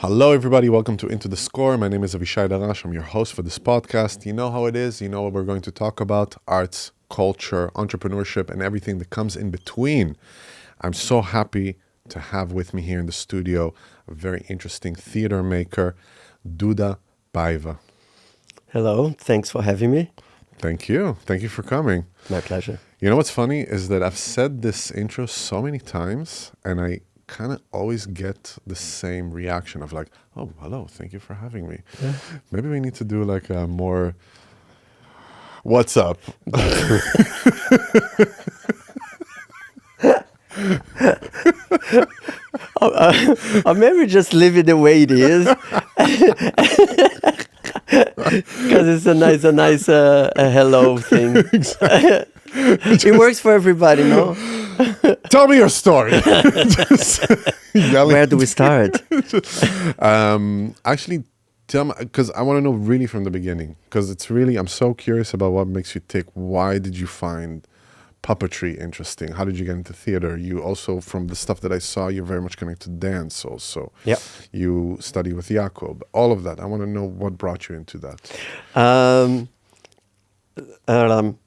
Hello, everybody. Welcome to Into the Score. My name is Avishai Darash. I'm your host for this podcast. You know how it is. You know what we're going to talk about: arts, culture, entrepreneurship, and everything that comes in between. I'm so happy to have with me here in the studio a very interesting theater maker, Duda Paiva. Hello, thanks for having me. Thank you. Thank you for coming. My pleasure. You know what's funny is that I've said this intro so many times, and I kind of always get the same reaction of like, oh, hello, thank you for having me. Yeah. Maybe we need to do like a more, what's up? Or maybe just leave it the way it is, because it's a nice hello thing. It works for everybody, no? Tell me your story. Just yelling. Where do we start? Actually, tell me, because I want to know really from the beginning, because it's really, I'm so curious about what makes you tick. Why did you find puppetry interesting? How did you get into theater? You also, from the stuff that I saw, you're very much connected to dance also. Yeah. You study with Jacob. All of that. I want to know what brought you into that.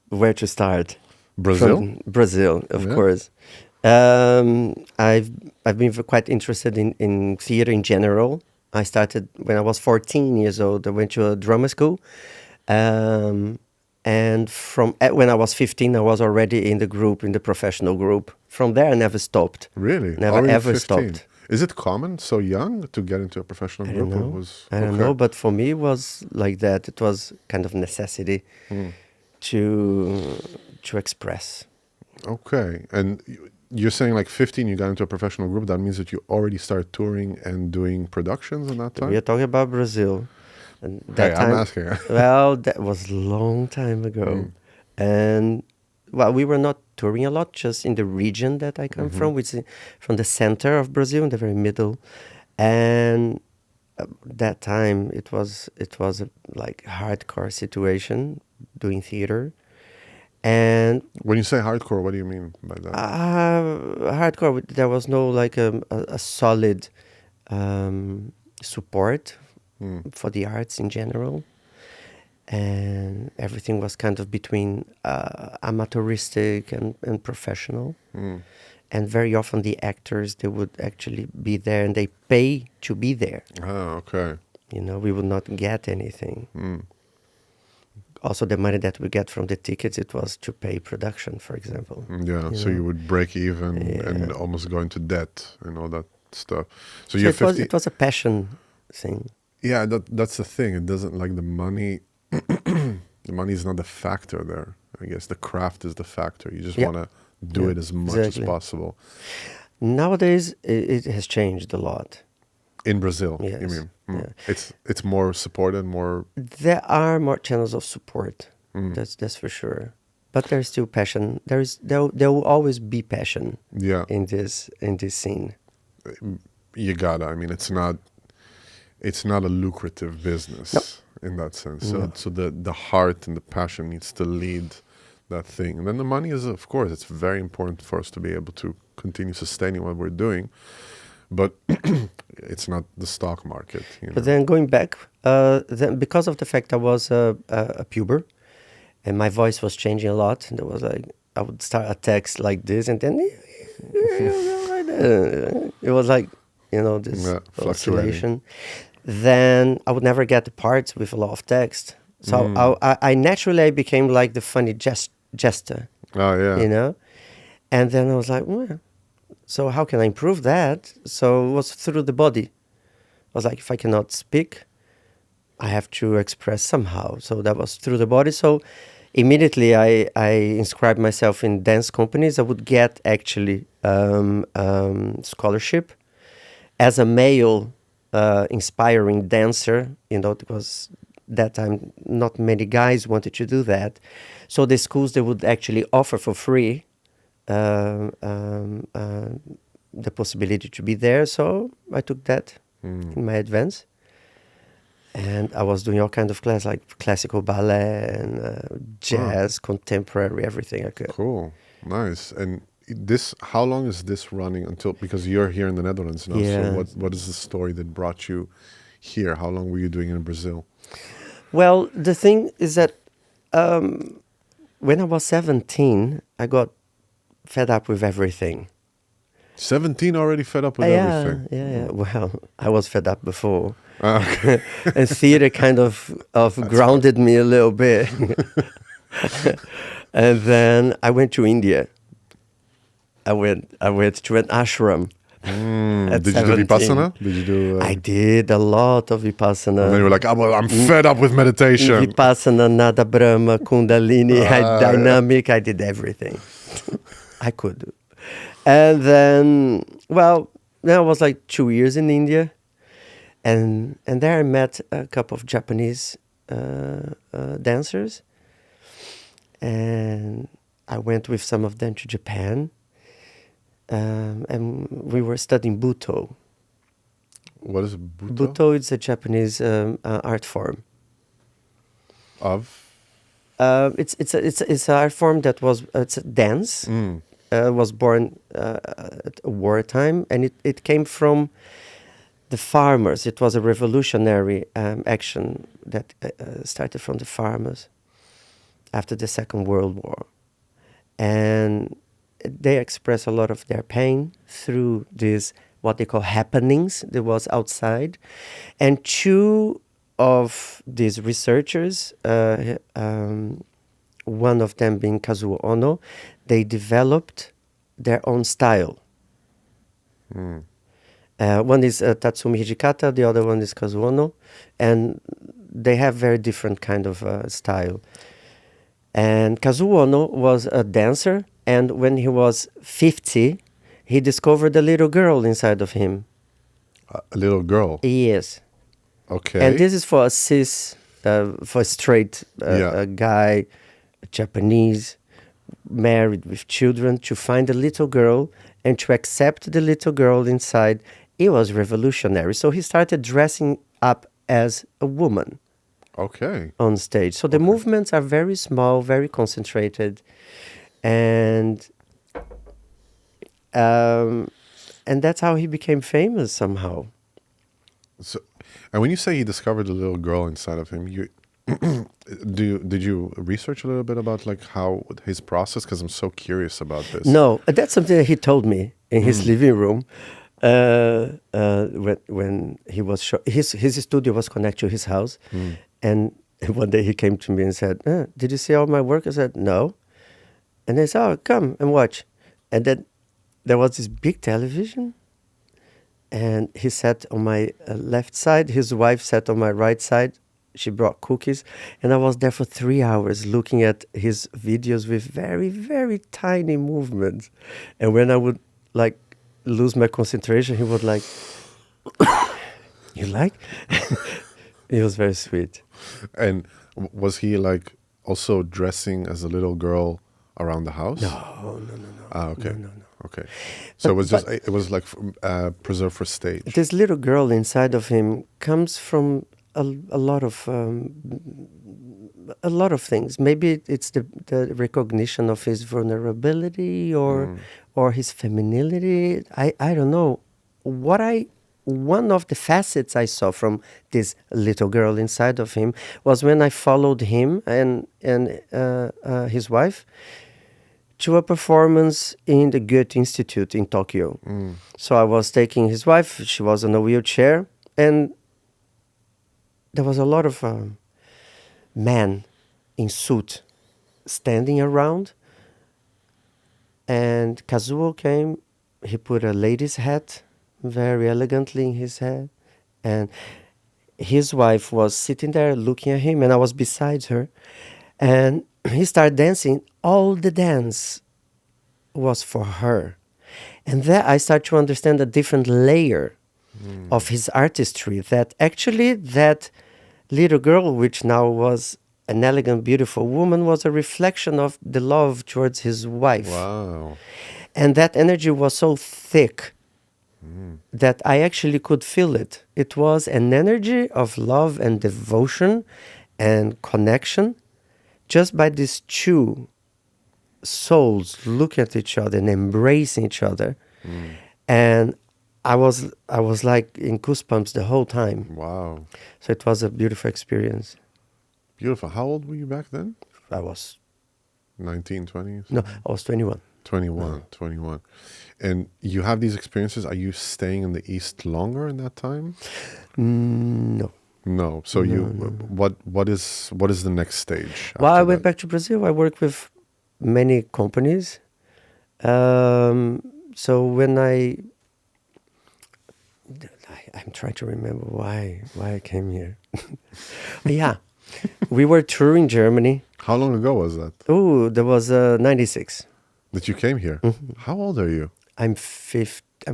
Where to start? Brazil? From Brazil, of Yeah. course. I've been quite interested in theater in general. I started when I was 14 years old. I went to a drama school. And from when I was 15, I was already in the professional group. From there, I never stopped. Really? Never Already ever 15? stopped. Is it common so young to get into a professional I group? don't Or know. was, I don't okay. know, but for me, it was like that. It was kind of necessity to express. Okay. And you're saying like 15, you got into a professional group. That means that you already started touring and doing productions in that time? We are talking about Brazil. And Hey, that time, I'm asking. well, that was a long time ago. And, well, we were not touring a lot, just in the region that I come from, which is from the center of Brazil, in the very middle. And that time, it was a like hardcore situation, doing theater. And When you say hardcore, what do you mean by that? hardcore, there was no like a solid support for the arts in general, and everything was kind of between amateuristic and professional. And very often the actors, they would actually be there and they pay to be there. Ah, okay. You know, we would not get anything. Also, the money that we get from the tickets, it was to pay production, for example. Yeah, so know? you would break even and Yeah. almost go into debt and all that stuff. So So you're it was 50. it was a passion thing. Yeah, that's the thing. It doesn't like the money. The money is not the factor there. I guess the craft is the factor. You just Yeah. want to do Yeah, it as much as exactly. possible. Nowadays, it has changed a lot. In Brazil, you Yes, mean? yeah. It's more supported, more. There are more channels of support. That's for sure. But there's still passion. There will always be passion Yeah, in this scene. you gotta. I mean, it's not a lucrative business in that sense. So No. so the heart and the passion needs to lead that thing. And then the money is, of course, it's very important for us to be able to continue sustaining what we're doing. But it's not the stock market. You know? But then going back, then because of the fact I was a puber, and my voice was changing a lot, and there was like I would start a text like this, and then it was like this Yeah, fluctuating. oscillation. Then I would never get the parts with a lot of text, so I naturally became like the funny jester, Oh yeah. And then I was like, well, so how can I improve that? So it was through the body. I was like, if I cannot speak, I have to express somehow. So that was through the body. So immediately I inscribed myself in dance companies. I would get actually scholarship as a male inspiring dancer, because that time not many guys wanted to do that. So the schools, they would actually offer for free the possibility to be there. So I took that in my advance. And I was doing all kinds of classes, like classical ballet and jazz, contemporary, everything I could. Cool. Nice. And how long is this running until, because you're here in the Netherlands now, Yeah. so what is the story that brought you here? How long were you doing in Brazil? Well, the thing is that when I was 17, I got fed up with everything. 17, already fed up with Yeah, everything? yeah. Well, I was fed up before. Okay. And theater kind of grounded me a little bit. And then I went to India. I went to an ashram at Did you do 17. Vipassana? Did you do... I did a lot of Vipassana. And then you were like, I'm fed up with meditation. Vipassana, Nada Brahma, Kundalini, Dynamic. I did everything I could do. And then, well, then I was like 2 years in India. And there I met a couple of Japanese dancers. And I went with some of them to Japan. And we were studying Butoh. What is Butoh? Butoh is a Japanese art form. Of? It's an art form that was it's a dance. Was born at wartime, and it came from the farmers. It was a revolutionary action that started from the farmers after the Second World War, and they express a lot of their pain through these what they call happenings that was outside, and two of these researchers, one of them being Kazuo Ono, they developed their own style. One is Tatsumi Hijikata, the other one is Kazuo Ono, and they have very different kind of style. And Kazuo Ono was a dancer, and when he was 50, he discovered a little girl inside of him. A little girl? Yes. Okay. And this is for a for a straight guy, Japanese, married with children, to find a little girl and to accept the little girl inside. It was revolutionary. So he started dressing up as a woman. Okay. On stage. So the movements are very small, very concentrated, and that's how he became famous somehow. So, and when you say he discovered the little girl inside of him, you did you research a little bit about like how his process? Because I'm so curious about this. No, that's something that he told me in his living room. When he was his studio was connected to his house, and one day he came to me and said, "Did you see all my work?" I said, "No," and they said, "Oh, come and watch." And then there was this big television, and he sat on my left side. His wife sat on my right side. She brought cookies, and I was there for 3 hours looking at his videos with very, very tiny movements. And when I would like lose my concentration, he would like, "You like?" It was very sweet. And was he like also dressing as a little girl around the house? No. Ah, okay. No. Okay. So it was like preserved for stage. This little girl inside of him comes from a lot of things. Maybe it's the recognition of his vulnerability or his femininity. I don't know. One of the facets I saw from this little girl inside of him was when I followed him and his wife to a performance in the Goethe Institute in Tokyo. So I was taking his wife. She was in a wheelchair, and there was a lot of men in suit standing around. And Kazuo came. He put a lady's hat very elegantly in his head, and his wife was sitting there looking at him, and I was beside her, and he started dancing. All the dance was for her, and there I started to understand a different layer of his artistry, that actually that little girl, which now was an elegant, beautiful woman, was a reflection of the love towards his wife. Wow. And that energy was so thick that I actually could feel it. It was an energy of love and devotion and connection just by these two souls looking at each other and embracing each other. And I was like in goosebumps the whole time. Wow. So it was a beautiful experience. Beautiful. How old were you back then? I was 19, 20? no, I was 21. 21, 21. And you have these experiences. Are you staying in the East longer in that time? No. No. So what is the next stage? Well, I after went that? back to Brazil. I worked with many companies. So when I'm trying to remember why I came here. Yeah, we were touring Germany. How long ago was that? Oh, there was 96. That you came here? How old are you? I'm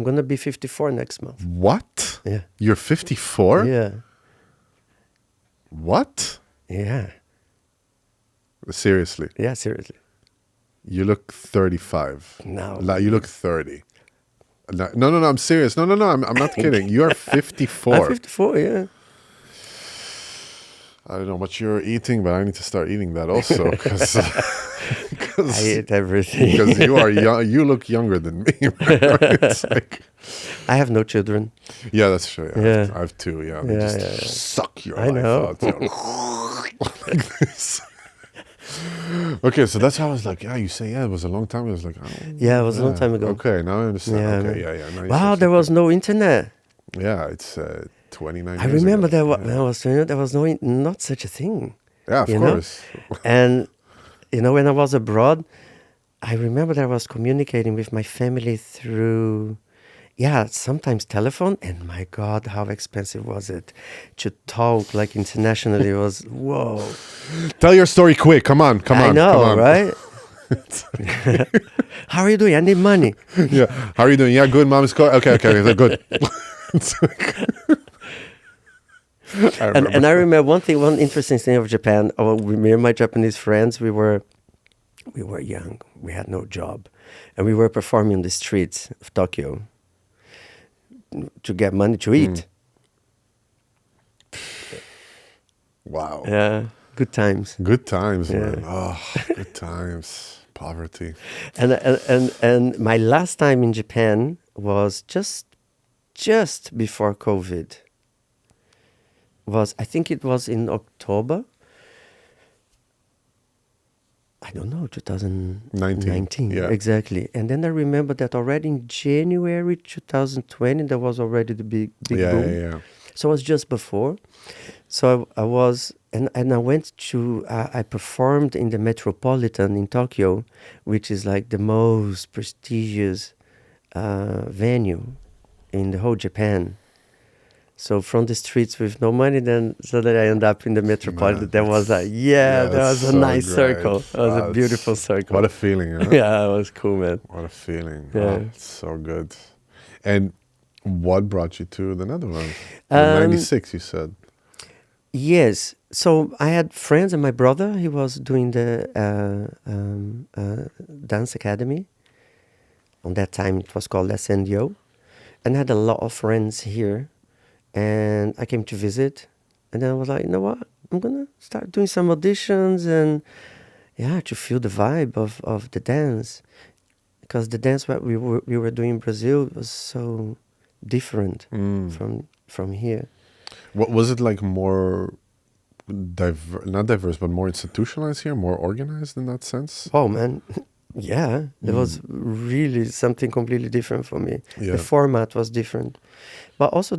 gonna be 54 next month. What? Yeah. You're 54? Yeah. What? Yeah. Seriously. Yeah. Seriously. You look 35. No. You look 30. No, I'm serious. No, I'm not kidding. You are 54. I'm 54. Yeah. I don't know what you're eating, but I need to start eating that also because I eat everything. because you are young. You look younger than me. Right? It's like, I have no children. yeah, that's true. Yeah, Yeah. I have two. Yeah, they Yeah, just yeah. suck your I life know. out. Like this. Okay, so that's how I was like, yeah, you say, yeah, it was a long time. I was like, oh, Yeah, it was a long time ago. Okay, now I understand. Yeah, Okay, no. yeah. Now you Wow, say there was something. no internet. Yeah, it's 29 I years remember ago. that when I was 20, there was not such a thing. Yeah, of you know? course. And, when I was abroad, I remember that I was communicating with my family through, sometimes telephone. And my God, how expensive was it to talk like internationally? It was, whoa. Tell your story quick. Come on. I know, come on. right? How are you doing? I need money. Yeah. How are you doing? Yeah, good. Mom is okay, good. And I remember one interesting thing of Japan. Me and my Japanese friends, we were young. We had no job, and we were performing on the streets of Tokyo to get money to eat. Wow. Yeah, good times. Good times, Yeah. man. Oh, good times. Poverty. And my last time in Japan was just before COVID. I think it was in October. I don't know, 2019. Yeah. Exactly. And then I remember that already in January 2020, there was already the big boom. Yeah. So it was just before. So I was, and I went to, I performed in the Metropolitan in Tokyo, which is like the most prestigious venue in the whole Japan. So from the streets with no money, then suddenly I end up in the Metropolitan. Man, There was that was a so nice great. circle. It was a That's- beautiful circle. What a feeling, huh? Yeah, it was cool, man. What a feeling. Yeah. Oh, it's so good. And what brought you to the Netherlands? In 96, you said. Yes. So I had friends and my brother, he was doing the dance academy. On that time, it was called SNDO. And I had a lot of friends here. And I came to visit. And then I was like, you know what? I'm going to start doing some auditions and, to feel the vibe of the dance. Because the dance what we were doing in Brazil was so different from here. What was it like more not diverse, but more institutionalized here, more organized in that sense? Oh, man. Yeah, it was really something completely different for me. Yeah. The format was different. But also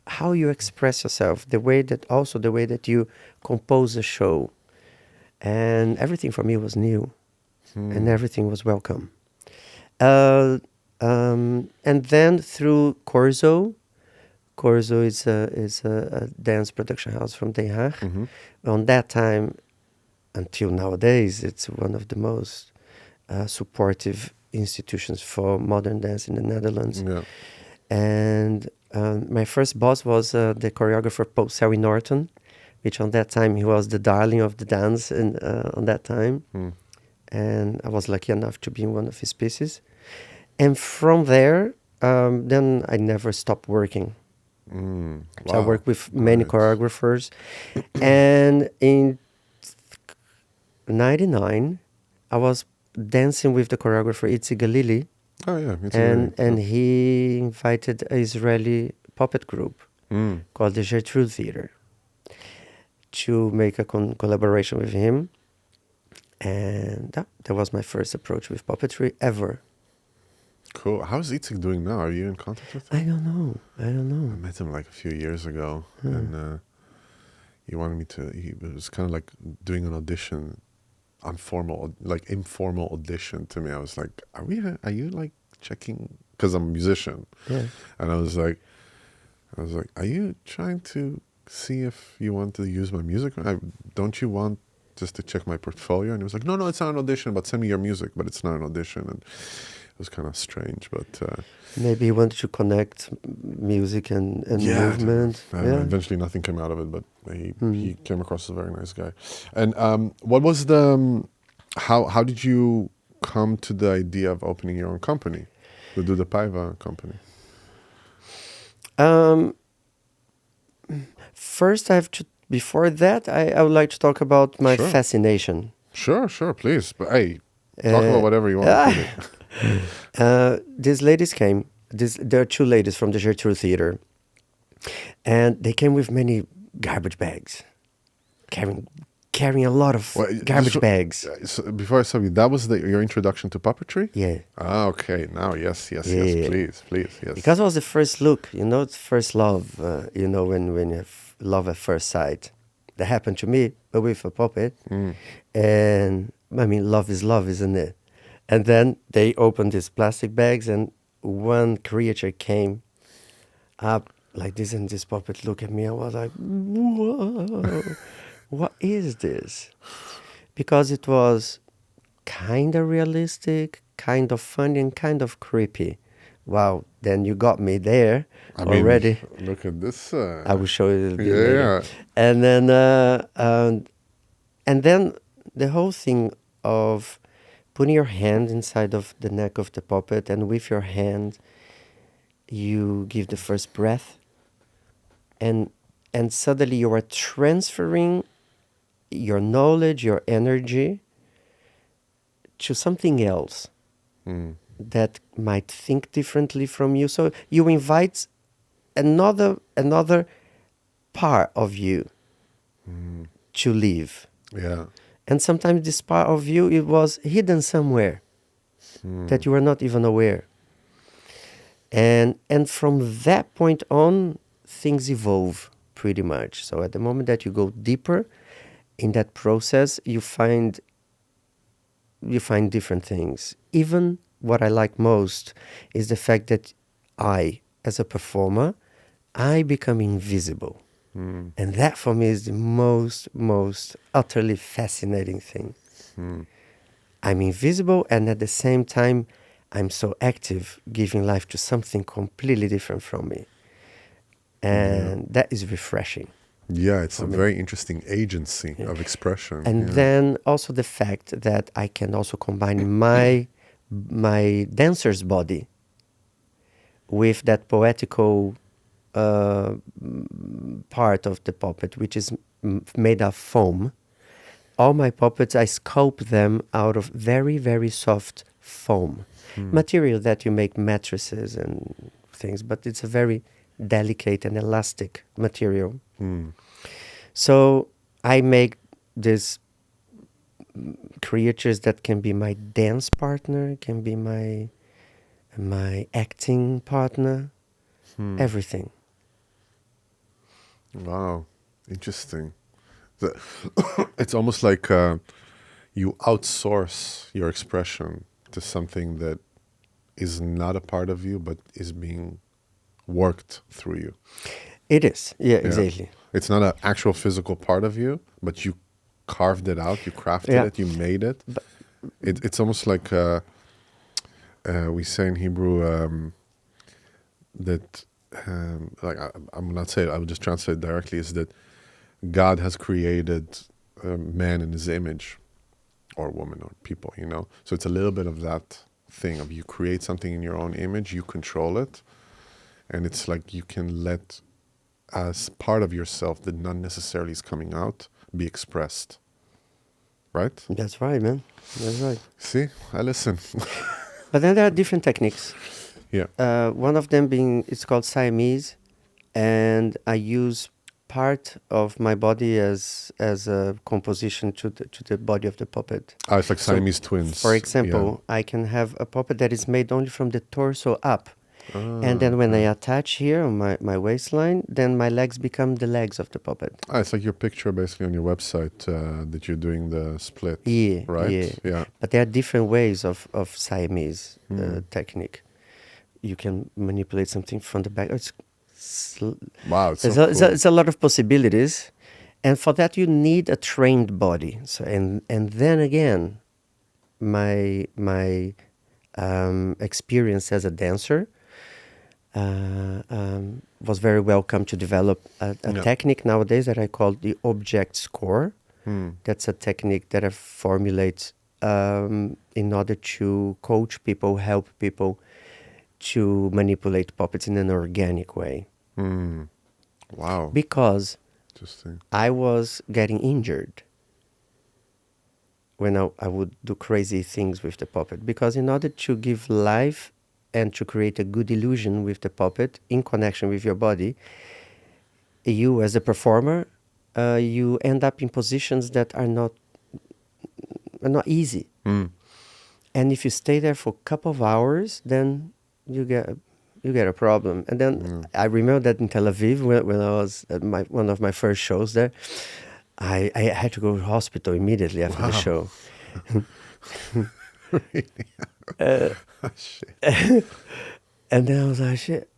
how you express yourself, the way that you compose a show. And everything for me was new. And everything was welcome. And then through Corzo is a dance production house from Den Haag. On that time, until nowadays, it's one of the most supportive institutions for modern dance in the Netherlands. Yeah. And my first boss was the choreographer Paul Selby Norton, which on that time he was the darling of the dance on that time. And I was lucky enough to be in one of his pieces. And from there, then I never stopped working. Wow. So I worked with many Great. choreographers. And in 99, I was dancing with the choreographer Itzik Galili, Oh yeah, it's and he invited an Israeli puppet group called the Gertrude Theater to make a collaboration with him. And that was my first approach with puppetry ever. cool. How's Itzik doing now? Are you in contact with him? I don't know. I met him like a few years ago, and he wanted me to. He was kind of like doing an audition, informal audition to me. I was like, Are you like checking? Because I'm a musician, Yeah. and I was like, are you trying to see if you want to use my music? Don't you want just to check my portfolio? And he was like, no, it's not an audition, but send me your music. But it's not an audition, and it was kind of strange, but Maybe he wanted to connect music and movement. Eventually, nothing came out of it, but he came across as a very nice guy. And what was the how did you come to the idea of opening your own company, the Duda Paiva Company? First, before that, I would like to talk about my fascination. Sure, please. But hey, talk about whatever you want. These ladies came. There are two ladies from the Gertrude Theater, and they came with many garbage bags, carrying a lot of garbage bags. So before I saw you, that was your introduction to puppetry? Yeah. Ah, okay. Now, yes. Please, yes. Because it was the first look, it's first love, when you have love at first sight. That happened to me, but with a puppet. And, love is love, isn't it? And then they opened these plastic bags, and one creature came up like this, and this puppet looked at me. I was like, whoa, what is this? Because it was kind of realistic, kind of funny, and kind of creepy. Wow, then you got me there already. Look at this. I will show you a little bit later. And then the whole thing of putting your hand inside of the neck of the puppet, and with your hand, you give the first breath, and suddenly you are transferring your knowledge, your energy to something else that might think differently from you. So you invite another part of you to live. Yeah. And sometimes this part of you, it was hidden somewhere that you were not even aware. And from that point on, things evolve pretty much. So at the moment that you go deeper in that process, you find different things. Even what I like most is the fact that I, as a performer, I become invisible. And that for me is the most utterly fascinating thing. I'm invisible, and at the same time, I'm so active, giving life to something completely different from me. And that is refreshing. Yeah, it's a very interesting agency of expression. And then also the fact that I can also combine my dancer's body with that poetical part of the puppet, which is made of foam. All my puppets, I sculpt them out of very, very soft foam. Material that you make mattresses and things, but it's a very delicate and elastic material. So I make these creatures that can be my dance partner, can be my acting partner, everything. Wow, interesting. It's almost like you outsource your expression to something that is not a part of you, but is being worked through you. It is, yeah, exactly. It's not an actual physical part of you, but you carved it out, you crafted it, you made it. It's almost like we say in Hebrew that, I'm not saying, I will just translate directly, is that God has created man in his image, or woman, or people, So it's a little bit of that thing of you create something in your own image, you control it, and it's like you can let as part of yourself that not necessarily is coming out be expressed, right? That's right, man. That's right. See, I listen. But then there are different techniques. Yeah. One of them being, it's called Siamese, and I use part of my body as a composition to the body of the puppet. Ah, it's like So, Siamese twins. For example, I can have a puppet that is made only from the torso up. Yeah. And then when I attach here on my waistline, then my legs become the legs of the puppet. Ah, it's like your picture basically on your website that you're doing the split. Yeah, Right? yeah. But there are different ways of Siamese technique. You can manipulate something from the back. Wow, it's It's so a, cool. it's a lot of possibilities, and for that you need a trained body. So and then again, my experience as a dancer was very welcome to develop a technique nowadays that I call the object score. That's a technique that I formulate in order to coach people, help people to manipulate puppets in an organic way. Wow. Because Interesting. I was getting injured when I would do crazy things with the puppet. Because in order to give life and to create a good illusion with the puppet in connection with your body, you as a performer, you end up in positions that are not easy. And if you stay there for a couple of hours, then you get a problem. And then I remember that in Tel Aviv, when I was at one of my first shows there, I had to go to the hospital immediately after the show. Shit. And then I was like, shit.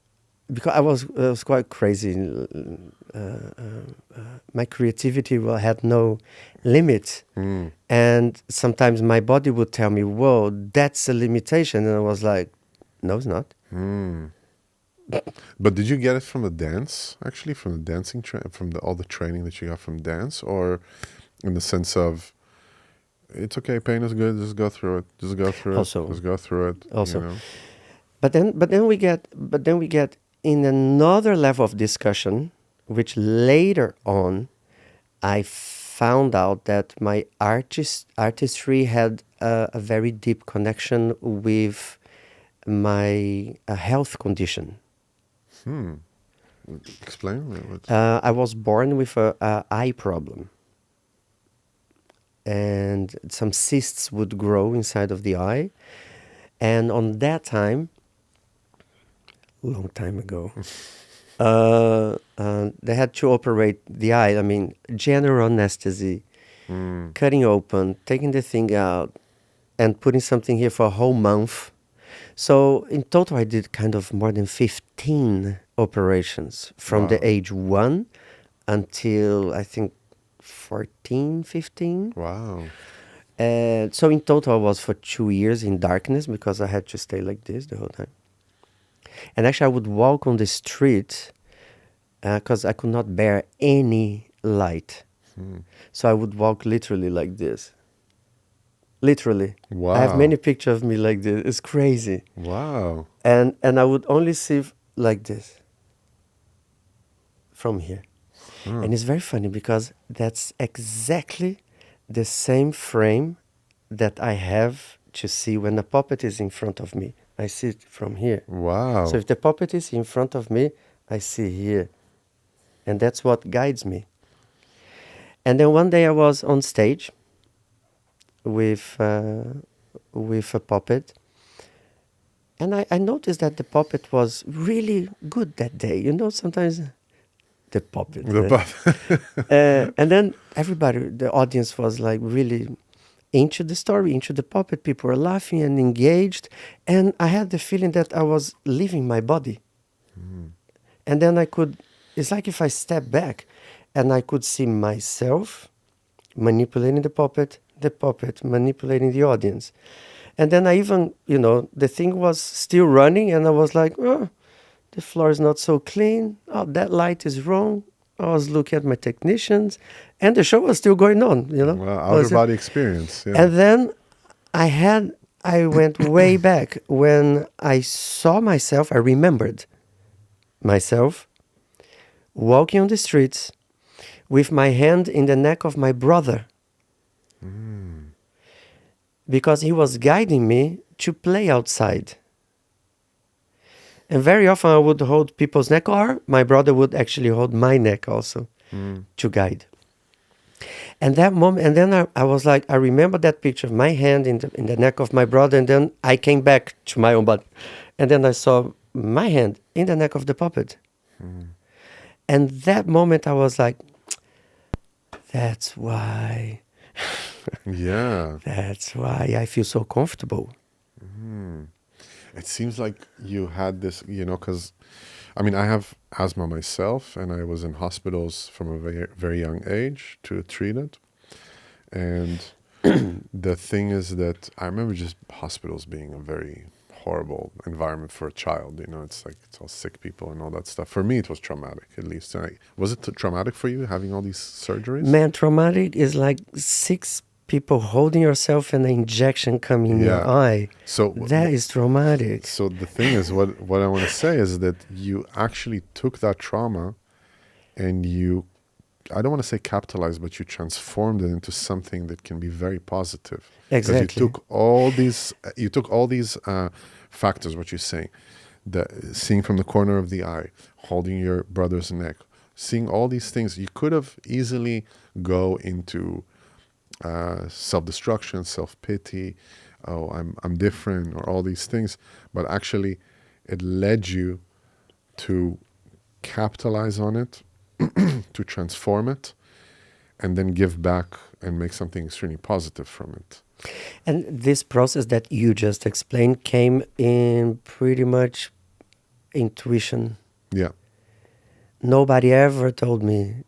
Because I was quite crazy. My creativity had no limit. And sometimes my body would tell me, whoa, that's a limitation. And I was like, no, it's not. But did you get it from the dance, actually, from the dancing, from all the training that you got from dance, or in the sense of, it's okay, pain is good, just go through it, just go through it, just go through it. Also, you know? but then we get in another level of discussion, which later on, I found out that my artistry had a very deep connection with my health condition. Explain. I was born with a eye problem, and some cysts would grow inside of the eye. And on that time, long time ago, they had to operate the eye. I mean, general anesthesia, cutting open, taking the thing out, and putting something here for a whole month. So in total, I did kind of more than 15 operations from the age 1 until I think 14, 15. Wow. And so in total, I was for 2 years in darkness because I had to stay like this the whole time. And actually, I would walk on the street because I could not bear any light. So I would walk literally like this. Literally. Wow. I have many pictures of me like this. It's crazy. Wow. And I would only see like this from here. And it's very funny because that's exactly the same frame that I have to see when the puppet is in front of me. I see it from here. Wow. So if the puppet is in front of me, I see here. And that's what guides me. And then one day I was on stage with a puppet. And I noticed that the puppet was really good that day. You know, sometimes the puppet. And then everybody, the audience was like really into the story, into the puppet. People were laughing and engaged. And I had the feeling that I was leaving my body. And then it's like if I step back and I could see myself manipulating the puppet manipulating the audience. And then I even, the thing was still running and I was like, oh, the floor is not so clean. Oh, that light is wrong. I was looking at my technicians and the show was still going on, Wow, out-of-body experience. Yeah. And then I went way back when I saw myself, I remembered myself walking on the streets with my hand in the neck of my brother. because he was guiding me to play outside. And very often I would hold people's neck, or my brother would actually hold my neck also to guide. And that moment, and then I was like, I remember that picture of my hand in the neck of my brother, and then I came back to my own body. And then I saw my hand in the neck of the puppet. And that moment I was like, that's why. Yeah. That's why I feel so comfortable. It seems like you had this, because, I mean, I have asthma myself, and I was in hospitals from a very, very young age to treat it. And the thing is that I remember just hospitals being a very horrible environment for a child. It's like it's all sick people and all that stuff. For me, it was traumatic, at least. Was it traumatic for you having all these surgeries? Man, traumatic is like 6 people holding yourself and an injection coming in your eye. So that is traumatic. So the thing is, what I want to say is that you actually took that trauma and I don't want to say capitalized, but you transformed it into something that can be very positive. Exactly. Because you took all these factors, what you're saying, seeing from the corner of the eye, holding your brother's neck, seeing all these things. You could have easily go into self-destruction, self-pity, oh, I'm different, or all these things. But actually, it led you to capitalize on it, to transform it, and then give back and make something extremely positive from it. And this process that you just explained came in pretty much intuition. Yeah. Nobody ever told me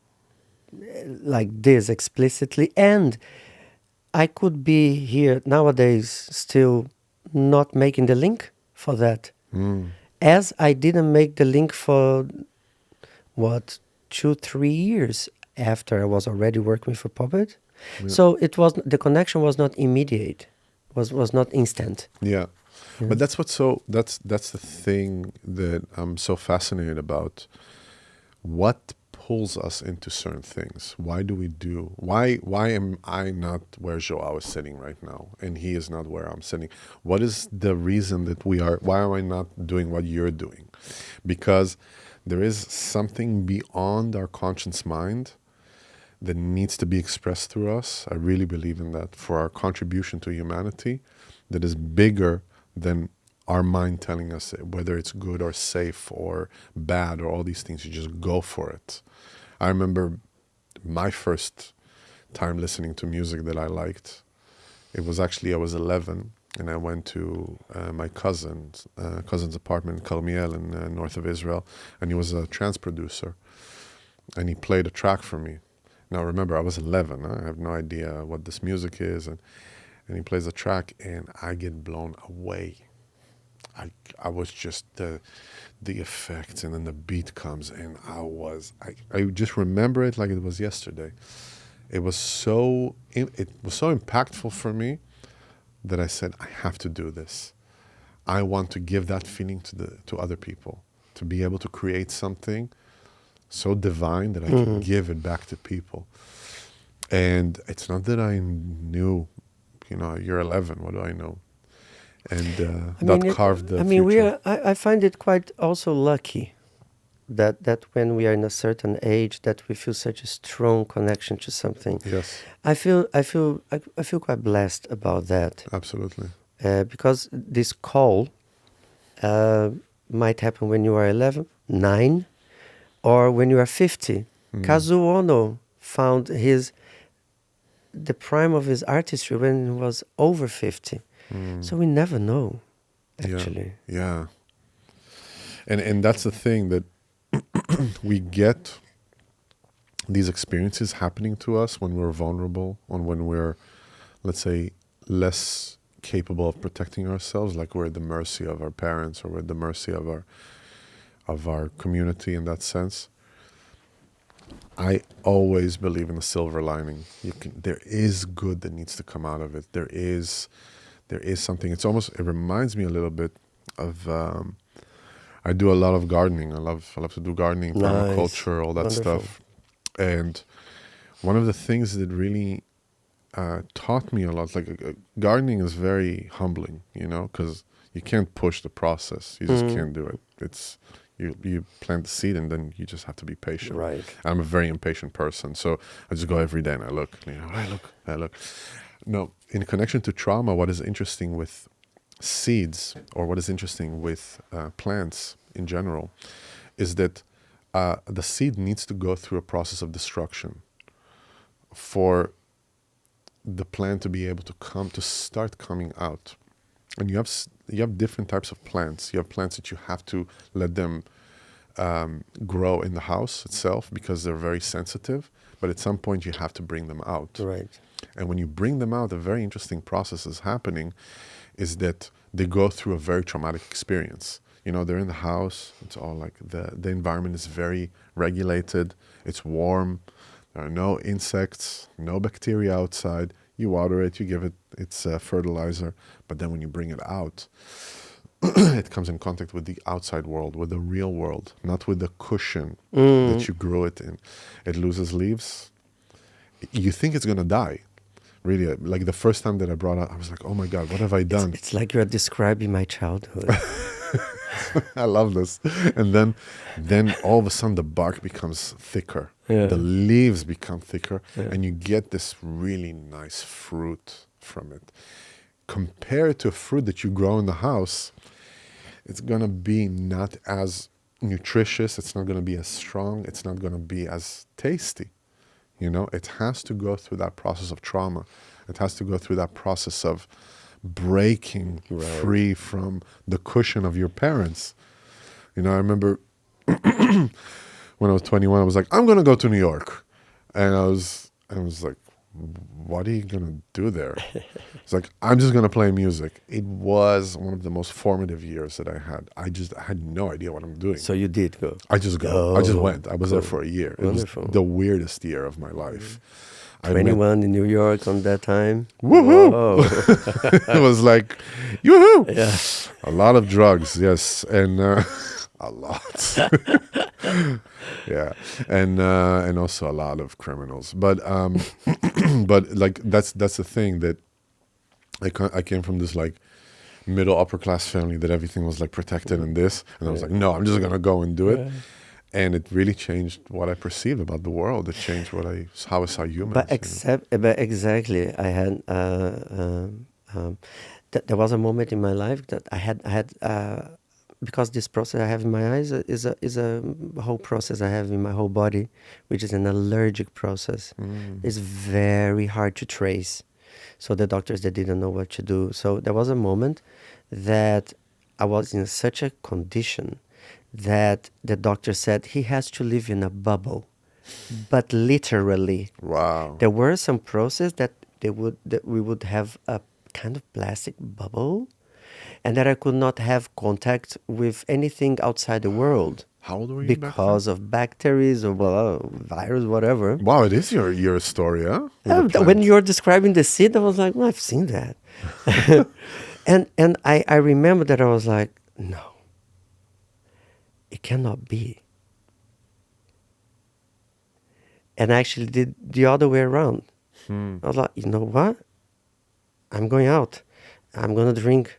like this explicitly, and I could be here nowadays still not making the link for that. As I didn't make the link for 2-3 years after I was already working with a puppet. So the connection was not immediate, was not instant. Yeah. But that's that's the thing that I'm so fascinated about. What pulls us into certain things? Why am I not where Joao is sitting right now and he is not where I'm sitting? What is the reason that why am I not doing what you're doing? Because there is something beyond our conscious mind that needs to be expressed through us. I really believe in that, for our contribution to humanity, that is bigger than our mind telling us whether it's good or safe or bad or all these things. You just go for it. I remember my first time listening to music that I liked. It was actually, I was 11, and I went to my cousin's apartment in Carmiel in north of Israel, and he was a trance producer, and he played a track for me. Now remember, I was 11. I have no idea what this music is, and he plays a track, and I get blown away. I was just the effects, and then the beat comes, and I just remember it like it was yesterday. It was so impactful for me that I said, I have to do this. I want to give that feeling to other people, to be able to create something so divine that I can give it back to people. And it's not that I knew, you're 11, what do I know? And carved the future. I find it quite also lucky that when we are in a certain age that we feel such a strong connection to something. Yes. I feel quite blessed about that. Absolutely. Because this call might happen when you are 11, 9, or when you are 50. Kazuo Ono found the prime of his artistry when he was over 50. So we never know, actually. Yeah. And that's the thing, that we get these experiences happening to us when we're vulnerable, and when we're, let's say, less capable of protecting ourselves, like we're at the mercy of our parents, or we're at the mercy of our community in that sense. I always believe in the silver lining. There is good that needs to come out of it. There is something. It reminds me a little bit of, I do a lot of gardening. I love to do gardening, permaculture, all that Wonderful stuff. And one of the things that really taught me a lot. Like gardening is very humbling, you know, because you can't push the process. You just can't do it. It's you plant the seed and then you just have to be patient. Right. I'm a very impatient person, so I just go every day and I look. I look. No, in connection to trauma, what is interesting with seeds, or what is interesting with plants in general, is that the seed needs to go through a process of destruction for the plant to be able to start coming out. And you have different types of plants. You have plants that you have to let them grow in the house itself because they're very sensitive, but at some point you have to bring them out. Right. And when you bring them out, a very interesting process is happening, is that they go through a very traumatic experience. You know, they're in the house. It's all like the environment is very regulated. It's warm. There are no insects, no bacteria outside. You water it, you give it its fertilizer. But then when you bring it out, it comes in contact with the outside world, with the real world, not with the cushion that you grew it in. It loses leaves. You think it's going to die. Really, like the first time that I brought it, I was like, oh my God, what have I done? It's like you're describing my childhood. I love this. And then all of a sudden the bark becomes thicker. Yeah. The leaves become thicker, and you get this really nice fruit from it. Compared to a fruit that you grow in the house, it's going to be not as nutritious. It's not going to be as strong. It's not going to be as tasty. You know, it has to go through that process of trauma. It has to go through that process of breaking free from the cushion of your parents. You know, I remember when I was 21, I was like, I'm going to go to New York. And I was like, what are you going to do there? It's like, I'm just going to play music. It was one of the most formative years that I had. I had no idea what I'm doing. So you did go? I just go. I just went. I was there for a year. Wonderful. It was the weirdest year of my life. 21 in New York on that time. Woohoo! It was like, yoo-hoo! Yeah. A lot of drugs, yes. And a lot. Yeah. And also a lot of criminals. But but like that's the thing, that I came from this like middle upper class family that everything was like protected and this, and I was like, no, I'm just gonna go and do it. And it really changed what I perceived about the world. It changed how I saw humans. But exactly, I had there was a moment in my life that I had because this process I have in my eyes is a whole process I have in my whole body, which is an allergic process. It's very hard to trace. So the doctors, they didn't know what to do. So there was a moment that I was in such a condition that the doctor said he has to live in a bubble, but literally. Wow. There were some process that we would have a kind of plastic bubble, and that I could not have contact with anything outside the world. How old were you because of bacteria or virus, whatever. Wow, it is your story, huh? When you're describing the seed, I was like, well, I've seen that. and I remember that I was like, no, it cannot be. And I actually did the other way around. I was like, you know what? I'm going out. I'm going to drink.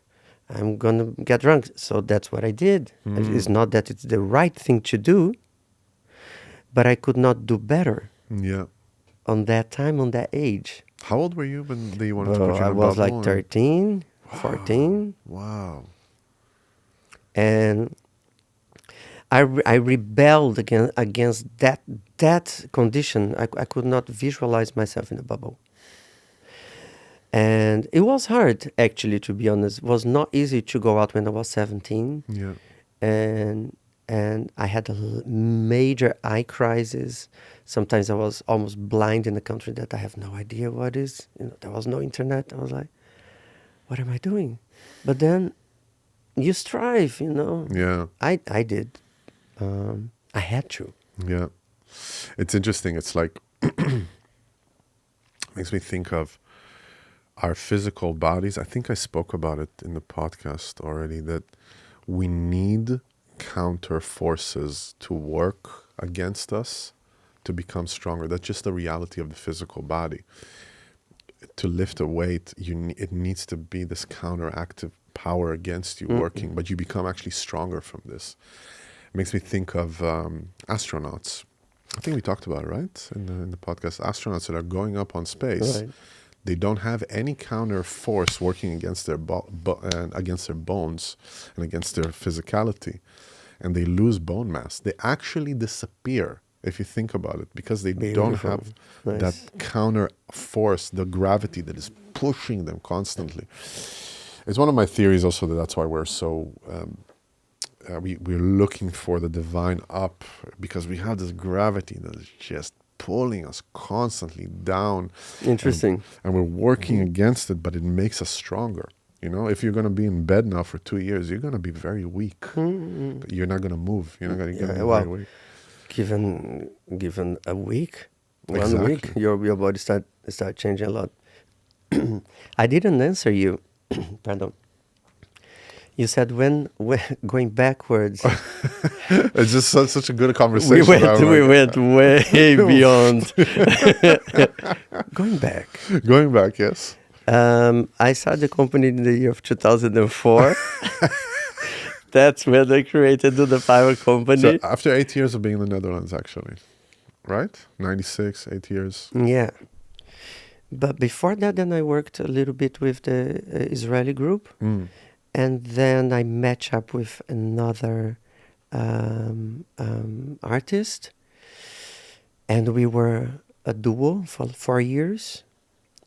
I'm going to get drunk. So that's what I did. It's not that it's the right thing to do, but I could not do better. Yeah. On that time, on that age. How old were you when you wanted to put you in a bubble? I was like 13, 14. Wow. And I rebelled against that condition. I could not visualize myself in a bubble. And it was hard, actually, to be honest. It was not easy to go out when I was 17. Yeah. And I had a major eye crisis. Sometimes I was almost blind in a country that I have no idea what is. There was no internet. I was like, what am I doing? But then you strive, Yeah. I did. I had to. Yeah. It's interesting. It's like, makes me think of our physical bodies. I think I spoke about it in the podcast already, that we need counter forces to work against us to become stronger. That's just the reality of the physical body. to lift a weight, it needs to be this counteractive power against you working, but you become actually stronger from this. It makes me think of astronauts. I think we talked about it, right? In the podcast, astronauts that are going up on space, they don't have any counter force working against their against their bones and against their physicality, and they lose bone mass. They actually disappear if you think about it, because they don't have that counter force, the gravity that is pushing them constantly. It's one of my theories also that's why we're so we're looking for the divine up, because we have this gravity that is just pulling us constantly down. Interesting. And we're working against it, but it makes us stronger. You know, if you're going to be in bed now for 2 years, you're going to be very weak. But you're not going to move. You're not going to be very weak. Given a week, Exactly. 1 week, your body start changing a lot. I didn't answer you. Pardon. You said when going backwards. It's just such a good conversation. We went way beyond. Going back. Going back, yes. I started the company in the year of 2004. That's when they created Duda Paiva Company. So after 8 years of being in the Netherlands, actually, right? 96, 8 years. Yeah. But before that, then I worked a little bit with the Israeli group. And then I match up with another artist. And we were a duo for 4 years.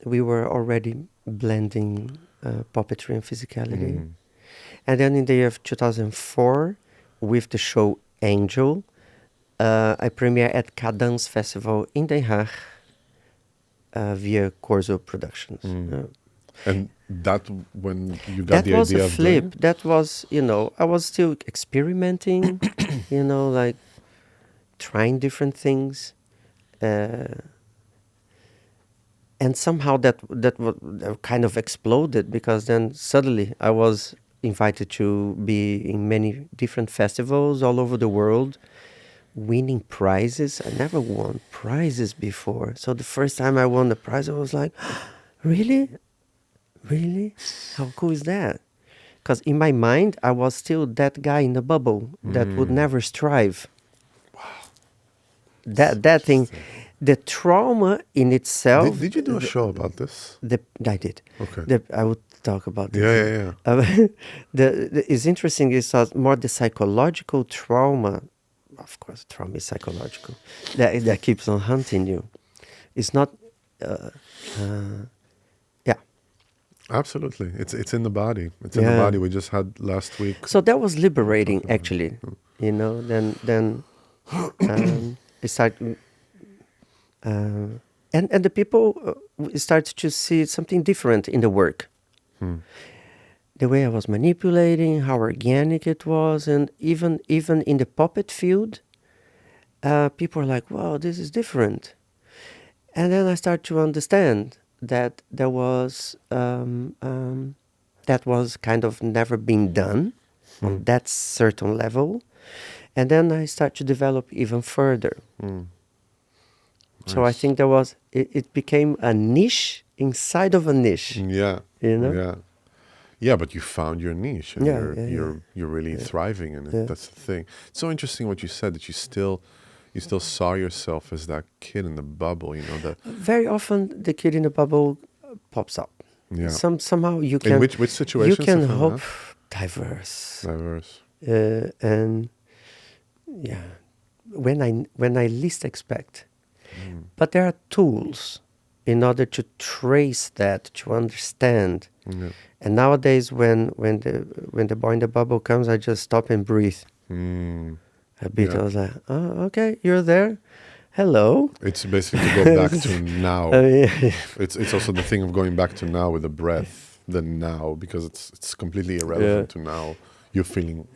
We were already blending puppetry and physicality. And then in the year of 2004, with the show Angel, I premiered at Cadence Festival in Den Haag via Corso Productions. And that when you got the idea of That was a flip. That was, I was still experimenting, like trying different things. And somehow that kind of exploded, because then suddenly I was invited to be in many different festivals all over the world, winning prizes. I never won prizes before. So the first time I won the prize, I was like, really? Really? How cool is that? Because in my mind, I was still that guy in the bubble that would never strive. Wow. That thing, the trauma in itself. Did you do a show about this? I did. Okay. I would talk about this. Yeah. It's interesting is more the psychological trauma. Of course, trauma is psychological. That keeps on hunting you. It's not. Absolutely. It's in the body. It's in the body. We just had last week. So that was liberating, actually. Then it started, and the people started to see something different in the work. The way I was manipulating, how organic it was, and even in the puppet field, people are like, "Wow, this is different." And then I start to understand that there was that was kind of never been done on that certain level, and then I start to develop even further. So I think there was it became a niche inside of a niche. Yeah, but you found your niche, and you're really thriving in it. Yeah. That's the thing. It's so interesting what you said, that you still saw yourself as that kid in the bubble. That Very often the kid in the bubble pops up. Yeah. Somehow you can. In which situations? You can hope diverse. And when I least expect. But there are tools in order to trace that, to understand. And nowadays, when the boy in the bubble comes, I just stop and breathe a bit. I was like, "Oh, okay, you're there. Hello." It's basically to go back to now. It's also the thing of going back to now with the breath, the now, because it's completely irrelevant to now. You feeling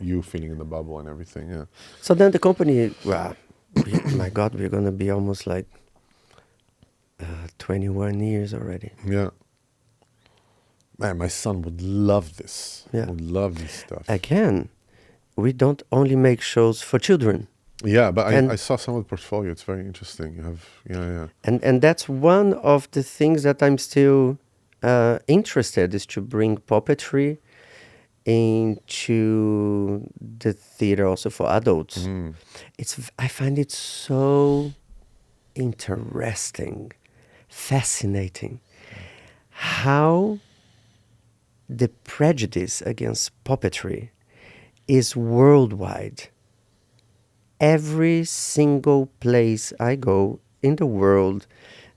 in the bubble and everything. Yeah. So then the company, my God, we're gonna be almost like 21 years already. Yeah. Man, my son would love this. Yeah. Would love this stuff. Again, we don't only make shows for children. Yeah, but I And saw some of the portfolio. It's very interesting. You have, yeah. and that's one of the things that I'm still interested, is to bring puppetry into the theater also for adults. Mm. I find it so interesting, fascinating, how the prejudice against puppetry is worldwide. Every single place I go in the world,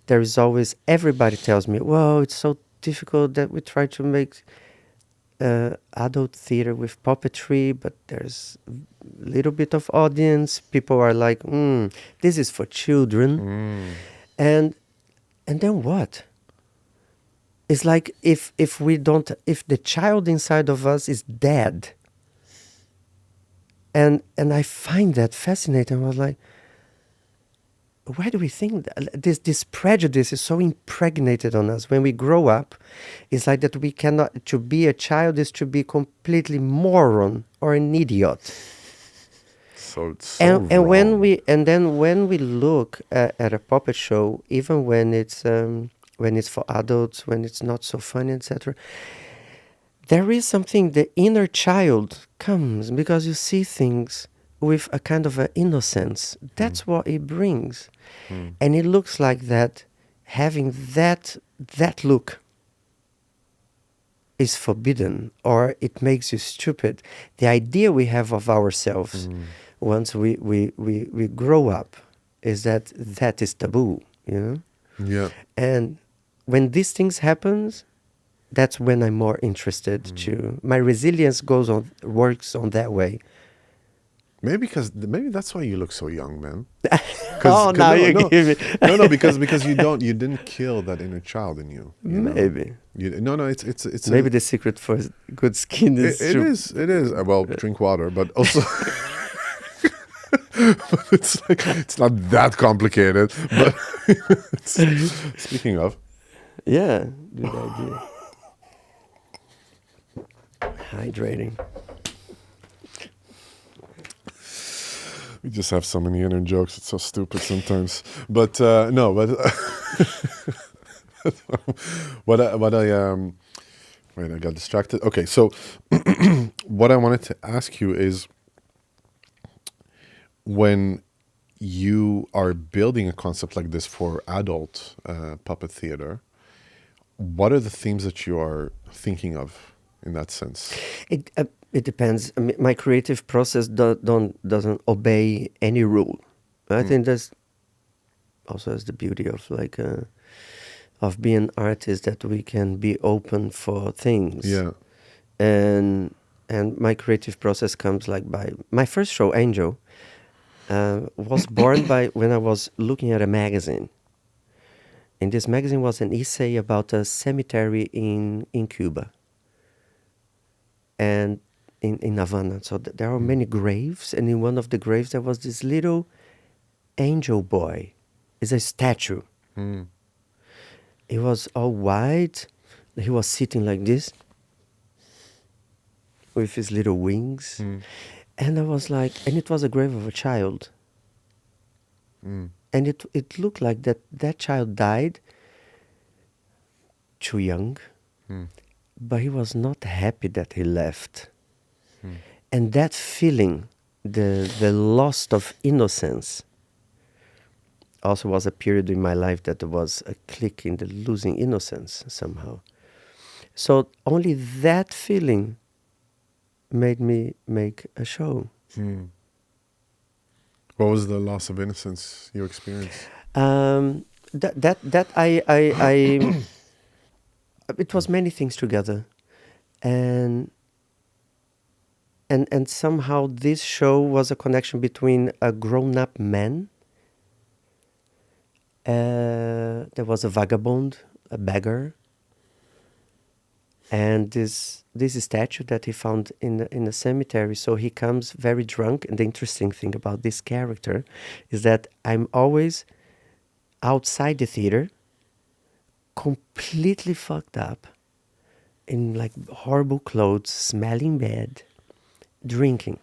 there is always, everybody tells me, well, it's so difficult that we try to make adult theater with puppetry, but there's a little bit of audience. People are like, this is for children. Mm. And then what? It's like if we don't, if the child inside of us is dead. And I find that fascinating. I was like, why do we think that? This prejudice is so impregnated on us when we grow up? It's like that we cannot, to be a child is to be completely moron or an idiot. So it's so And when wrong. when we look at a puppet show, even when it's for adults, when it's not so funny, etc., there is something, the inner child comes because you see things with a kind of an innocence. That's what it brings. And it looks like that having that look is forbidden, or it makes you stupid. The idea we have of ourselves once we grow up is that is taboo, you know? Yeah. And when these things happens, that's when I'm more interested to, my resilience works on that way. Maybe that's why you look so young, man. Oh, now you give me. No, because you didn't kill that inner child in you. You know? Maybe. No, it's Maybe the secret for good skin is it to, is. Well, drink water, but also but it's like it's not that complicated. But speaking of, yeah, good idea. Hydrating. we just have so many inner jokes. It's so stupid sometimes. But no, but what I wait, I got distracted. Okay, so what I wanted to ask you is, when you are building a concept like this for adult puppet theater, what are the themes that you are thinking of in that sense? It depends. I mean, my creative process doesn't obey any rule. I think that's also is the beauty of of being an artist, that we can be open for things. Yeah. And my creative process comes like by my first show, Angel, was born by when I was looking at a magazine. And this magazine was an essay about a cemetery in Cuba and in Havana. So there are many graves, and in one of the graves there was this little angel boy. It's a statue. Mm. He was all white. He was sitting like this with his little wings. And I was like, and it was a grave of a child. And it looked like that child died too young, but he was not happy that he left. And that feeling, the loss of innocence, also was a period in my life that there was a click in the losing innocence somehow. So only that feeling made me make a show. What was the loss of innocence you experienced? That I it was many things together, and somehow this show was a connection between a grown-up man. There was a vagabond, a beggar, and this statue that he found in a cemetery. So he comes very drunk, and the interesting thing about this character is that I'm always outside the theater, completely fucked up, in like horrible clothes, smelling bad, drinking.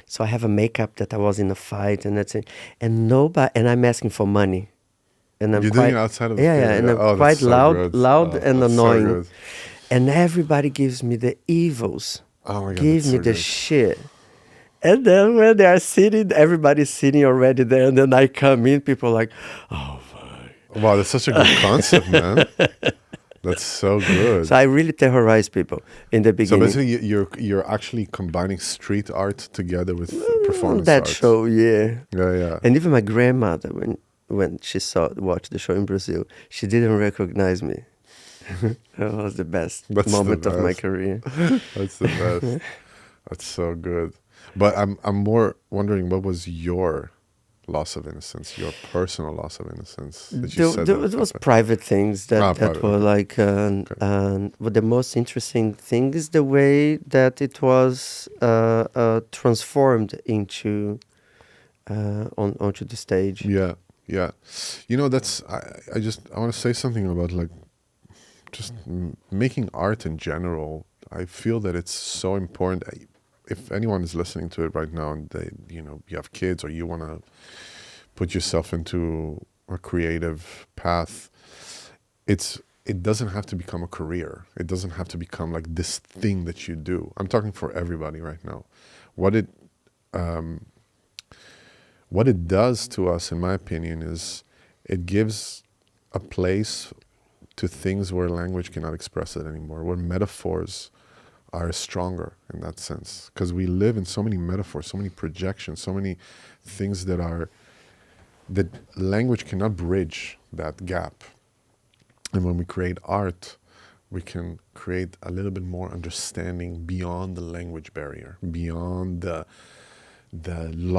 So I have a makeup that I was in a fight, and that's it. And nobody, and I'm asking for money, and I'm You're doing it outside of the yeah, theater. and I'm Oh, that's quite so loud, good. loud Oh, and that's so annoying, good. and everybody gives me the evils, Oh my God, give that's me so the good. shit. And then when they are sitting, everybody's sitting already there, and then I come in, people are like, oh fuck. Wow, that's such a good concept, man. That's so good. So I really terrorize people in the So beginning. basically, you're actually combining street art together with performance That art. show, yeah. Yeah, yeah. And even my grandmother, when she watched the show in Brazil, she didn't recognize me. That was the best That's the moment of my best. career. That's the best. That's so good. But I'm more wondering, what was your loss of innocence, your personal loss of innocence that you said that There was happened? private things that Private. were Okay. like, but the most interesting thing is the way that it was transformed into onto the stage. Yeah, yeah. You know, that's I want to say something about like just making art in general. I feel that it's so important. If anyone is listening to it right now and they, you have kids or you want to put yourself into a creative path, it doesn't have to become a career. It doesn't have to become like this thing that you do. I'm talking for everybody right now. What it does to us, in my opinion, is it gives a place to things where language cannot express it anymore, where metaphors are stronger in that sense. Because we live in so many metaphors, so many projections, so many things that language cannot bridge that gap. And when we create art, we can create a little bit more understanding beyond the language barrier, beyond the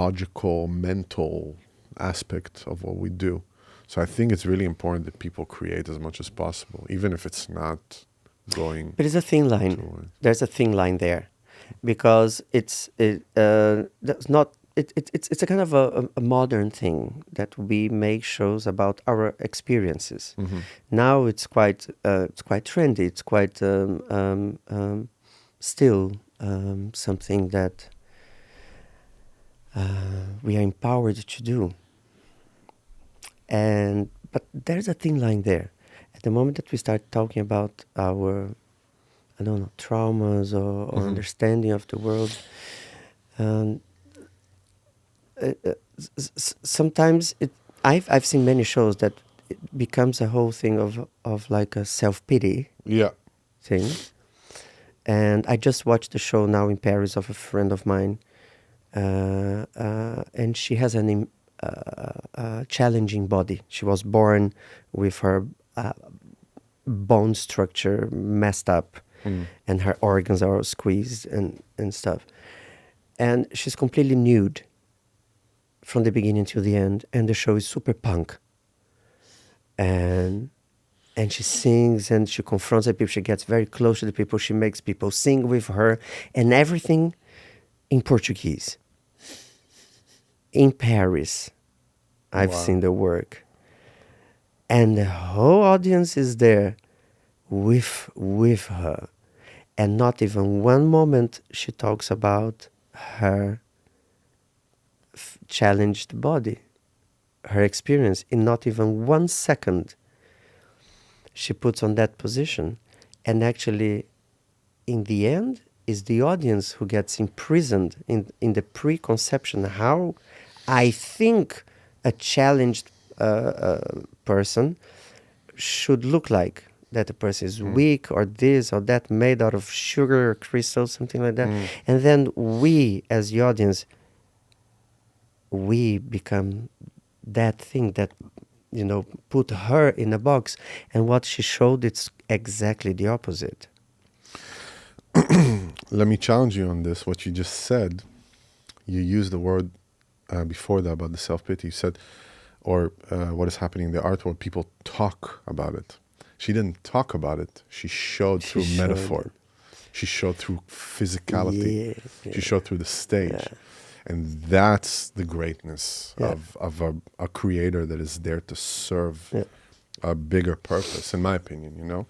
logical, mental aspect of what we do. So I think it's really important that people create as much as possible, even if it's not going. But it's a thin line. There's a thin line there, because it's that's not. It's a kind of a modern thing that we make shows about our experiences. Mm-hmm. Now it's quite trendy. It's quite still something that we are empowered to do. But there's a thin line there. At the moment that we start talking about our, I don't know, traumas or understanding of the world, sometimes I've seen many shows that it becomes a whole thing of like a self-pity thing. And I just watched the show now in Paris of a friend of mine, and she has an challenging body. She was born with her bone structure messed up, and her organs are all squeezed and stuff. And she's completely nude from the beginning to the end, and the show is super punk. And she sings and she confronts the people. She gets very close to the people. She makes people sing with her, and everything in Portuguese. In Paris, I've seen the work, and the whole audience is there with her, and not even one moment she talks about her challenged body, her experience. In not even 1 second she puts on that position. And actually, in the end, is the audience who gets imprisoned in the preconception how I think a challenged person should look like. That the person is weak or this or that, made out of sugar or crystals, something like that. And then we, as the audience, we become that thing that, put her in a box. And what she showed, it's exactly the opposite. Let me challenge you on this. What you just said, you used the word before that about the self-pity. You said, or what is happening in the art world, people talk about it. She didn't talk about it. She showed through metaphor. She showed through physicality. Yeah. She showed through the stage. Yeah. And that's the greatness of a creator that is there to serve a bigger purpose, in my opinion, you know?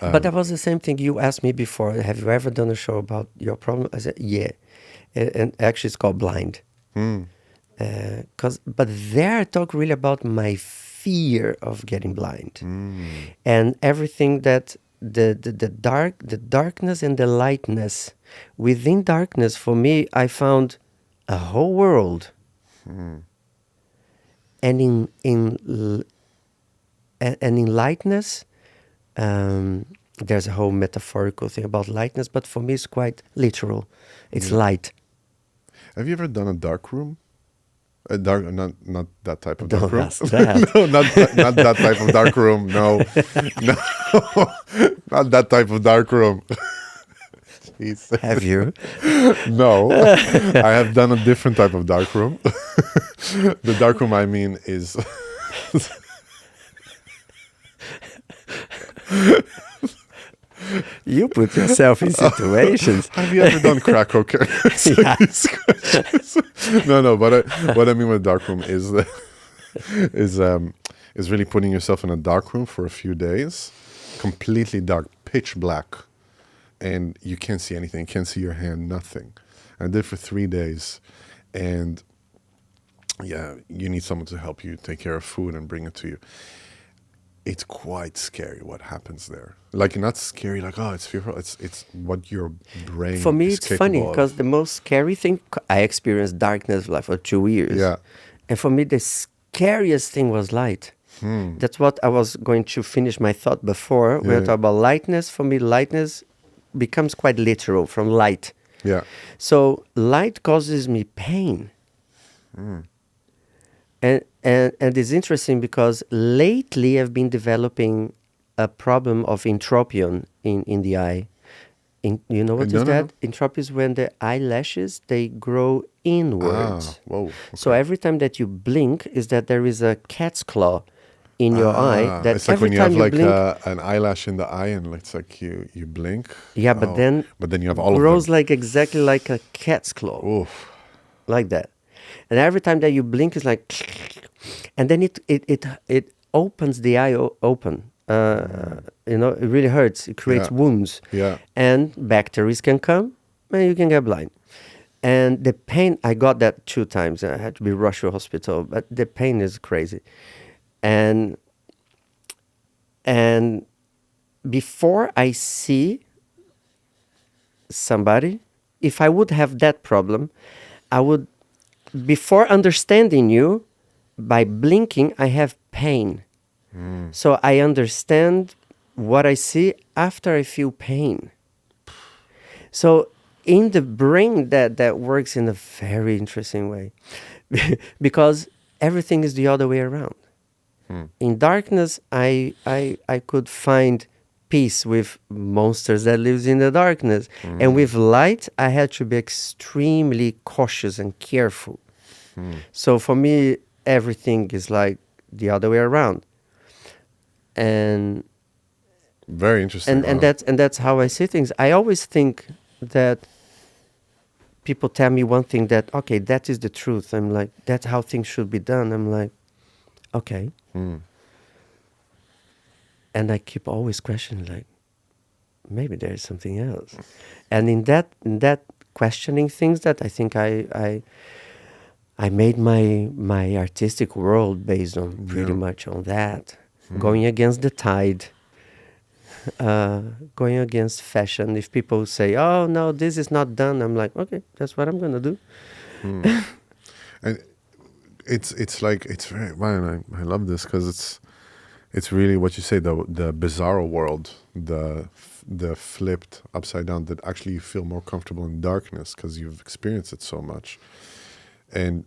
But that was the same thing you asked me before. Have you ever done a show about your problem? I said, yeah. And actually, it's called Blind. But there I talk really about my fear of getting blind. And everything that the darkness and the lightness. Within darkness, for me, I found a whole world. And in lightness, there's a whole metaphorical thing about lightness, but for me it's quite literal. It's light. Have you ever done a dark room? A dark, not that type of dark Don't room. ask that. No, not that type of dark room. No, no, not that type of dark room. Jeez. Have you? No, I have done a different type of dark room. The dark room I mean is You put yourself in situations. Have you ever done crack cocaine? Yeah. No. But what I mean with dark room is really putting yourself in a dark room for a few days, completely dark, pitch black, and you can't see anything. You can't see your hand, nothing. I did it for 3 days, and yeah, you need someone to help you take care of food and bring it to you. It's quite scary what happens there. Like, not scary, like, oh, it's fearful. It's what your brain For me, is it's funny capable of. because the most scary thing, I experienced darkness like for 2 years. Yeah. And for me, the scariest thing was light. That's what I was going to finish my thought before. We were talking about lightness. For me, lightness becomes quite literal from light. Yeah. So light causes me pain. And it's interesting because lately I've been developing a problem of entropion in the eye. You know what is that? Entropy is when the eyelashes, they grow inwards. Whoa. So every time that you blink is that there is a cat's claw in your eye. That it's like every when you time have like blink, an eyelash in the eye, and it's like you blink. yeah, but then you have all grows of them. like exactly like a cat's claw. Oof. Like that. And every time that you blink, it's like, and then it opens the eye open. It really hurts. It creates wounds. Yeah. And bacteria can come, and you can get blind. And the pain, I got that 2 times. I had to be rushed to hospital, but the pain is crazy. And before I see somebody, if I would have that problem, I would, before understanding you, by blinking, I have pain. So I understand what I see after I feel pain. So in the brain, that works in a very interesting way. Because everything is the other way around. In darkness, I could find peace with monsters that lives in the darkness. And with light, I had to be extremely cautious and careful. So for me, everything is like the other way around. And Very interesting. and that's how I see things. I always think that people tell me one thing that, okay, that is the truth. I'm like, that's how things should be done. I'm like, okay. And I keep always questioning, like, maybe there is something else. And in that questioning things, that I think I made my artistic world based on pretty much on that. Going against the tide, going against fashion. If people say, oh, no, this is not done, I'm like, okay, that's what I'm going to do. And it's like, it's very, man, I love this because it's really what you say, the bizarro world, the flipped upside down, that actually you feel more comfortable in darkness because you've experienced it so much. And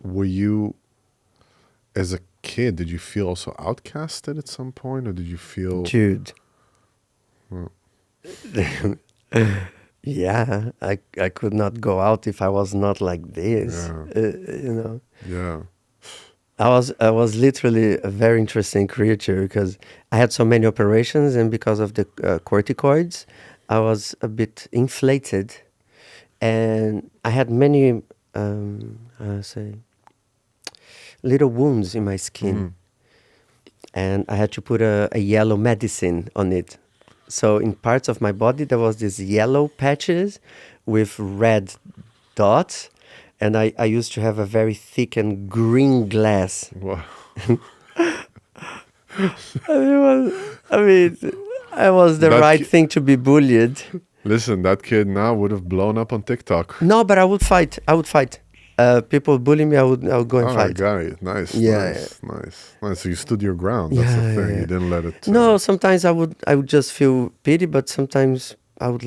were you, as a kid, did you feel also outcasted at some point, or did you feel... Dude. Yeah, I could not go out if I was not like this. Yeah. I was literally a very interesting creature because I had so many operations, and because of the corticoids, I was a bit inflated, and I had many little wounds in my skin. and I had to put a yellow medicine on it. So in parts of my body there was these yellow patches with red dots, and I used to have a very thick and green glass. Wow. I mean, I was the That right ki- thing to be bullied. Listen, that kid now would have blown up on TikTok. No, but I would fight. I would fight. People bully me. I would go and Oh, I fight. got it. Nice, Yeah, nice. So you stood your ground. That's the Yeah, thing. yeah. You didn't let it. No, sometimes I would just feel pity, but sometimes I would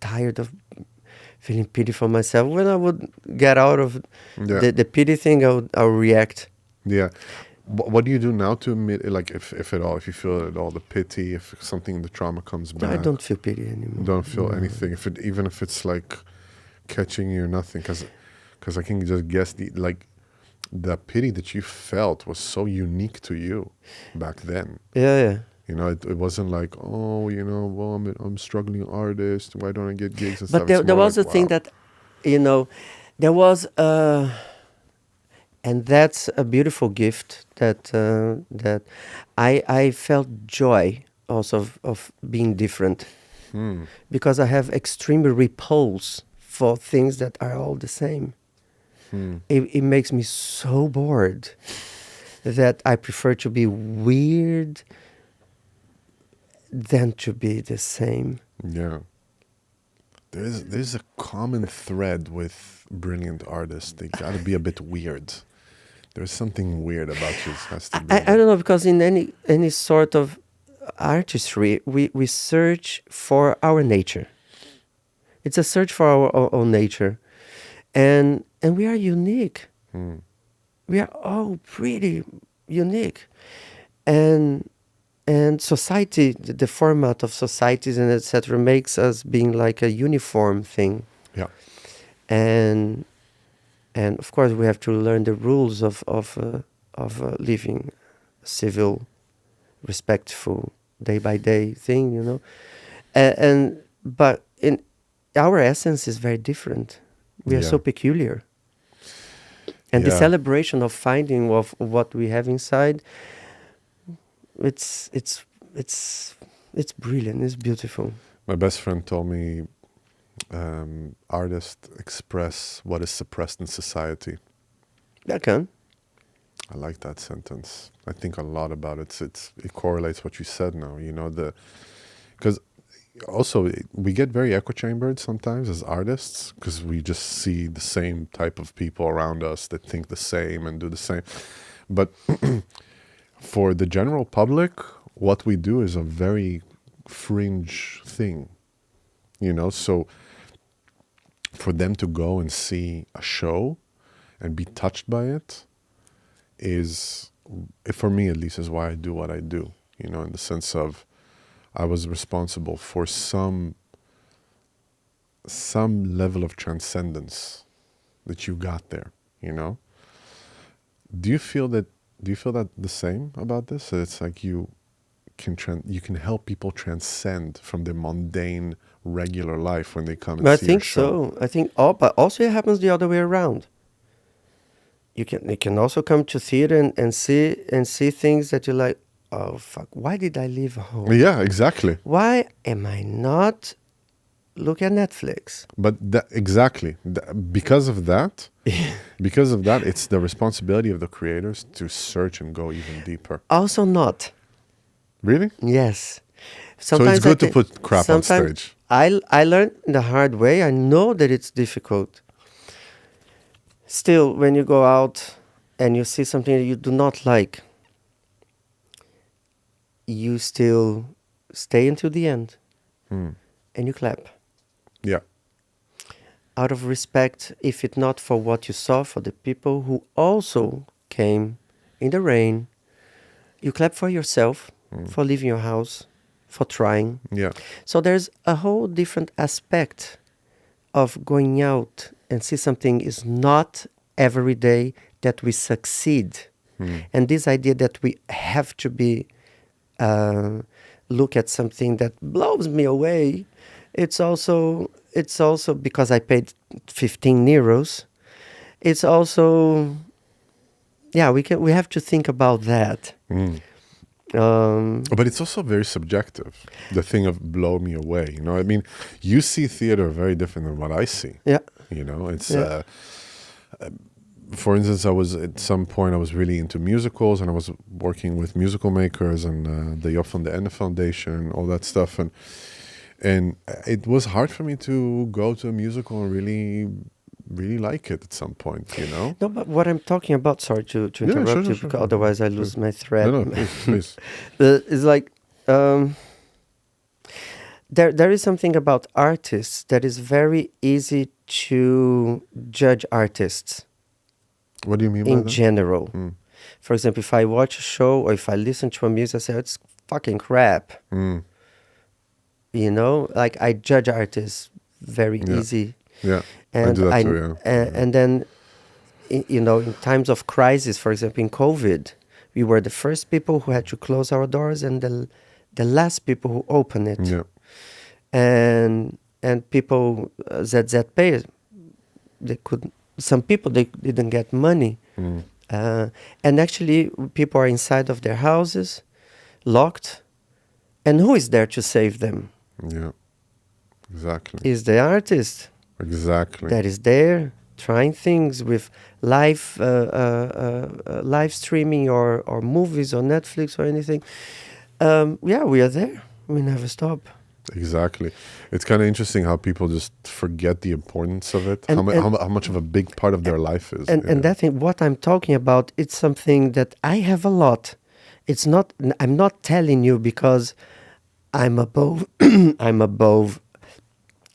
tired of feeling pity for myself. When I would get out of Yeah, the pity thing, I would react. yeah. What do you do now to admit, like, if at all, if you feel at all the pity, if something, the trauma comes back? I don't feel pity anymore. Don't feel No. anything. Even if it's like catching you or nothing, because I can just guess the pity that you felt was so unique to you back then. Yeah. You know, it wasn't like, oh, well, I'm a struggling artist. Why don't I get gigs and But stuff? there It's more was like, a thing wow. that, there was, and that's a beautiful gift that I felt joy also of being different, because I have extreme repulse for things that are all the same. It makes me so bored that I prefer to be weird than to be the same. Yeah. There's a common thread with brilliant artists. They gotta be a bit weird. There's something weird about you. It has to be. I don't know, because in any sort of artistry, we search for our nature. It's a search for our own nature, and we are unique. We are all pretty unique, and society, the format of societies and etc. makes us being like a uniform thing, Yeah. and of course we have to learn the rules of living civil, respectful, day by day thing, and but in our essence is very different. We are Yeah. so peculiar, and the Yeah. celebration of finding of what we have inside, it's brilliant. It's beautiful. My best friend told me, artists express what is suppressed in society. That can. I like that sentence. I think a lot about it. It correlates what you said now. Because also we get very echo chambered sometimes as artists, because we just see the same type of people around us that think the same and do the same. But for the general public, what we do is a very fringe thing, so for them to go and see a show and be touched by it is, for me at least, is why I do what I do, in the sense of I was responsible for some level of transcendence that you got there, Do you feel that the same about this? That it's like you can help people transcend from their mundane, regular life when they come and I see think your show? so. I think, but also it happens the other way around. You can also come to theater and see things that you're like, oh fuck, why did I leave home? Yeah, exactly. Why am I not looking at Netflix? But because of that, it's the responsibility of the creators to search and go even deeper. Also not. Really? Yes. So it's good to put crap on stage. I learned the hard way. I know that it's difficult. Still, when you go out and you see something that you do not like, you still stay until the end and you clap. Yeah. Out of respect, if it's not for what you saw, for the people who also came in the rain, you clap for yourself, for leaving your house, for trying. Yeah. So there's a whole different aspect of going out and see something is not every day that we succeed. And this idea that we have to be look at something that blows me away, it's also because I paid 15 euros. It's also, we have to think about that. But it's also very subjective, the thing of blow me away. You know, I mean, you see theater very different than what I see. Yeah. You know, it's, Yeah. For instance, at some point, I was really into musicals and I was working with musical makers and the Job van de Ende Foundation, all that stuff. And it was hard for me to go to a musical and really like it at some point, you know? No, but what I'm talking about, sorry to Yeah, interrupt sure, you, sure, because sure. otherwise I lose Please. my thread. No, please. It's like there is something about artists that is very easy to judge artists What do you mean by in that? general. For example, if I watch a show or if I listen to a music, I say it's fucking crap. You know, like I judge artists very Yeah. easy. Yeah, And I do that too, yeah. and then you know, in times of crisis, for example, in COVID, we were the first people who had to close our doors and the last people who opened it. Yeah. And people ZZP, they could, some people they didn't get money, and actually people are inside of their houses, locked, and who is there to save them? Yeah. Exactly. Is the artist Exactly. that is there trying things with live live streaming or movies on Netflix or anything. Yeah, we are there. We never stop. Exactly. It's kind of interesting how people just forget the importance of it, And- how much of a big part of their life is. And that thing, what I'm talking about, it's something that I have a lot. It's not. I'm not telling you because I'm above. I'm above.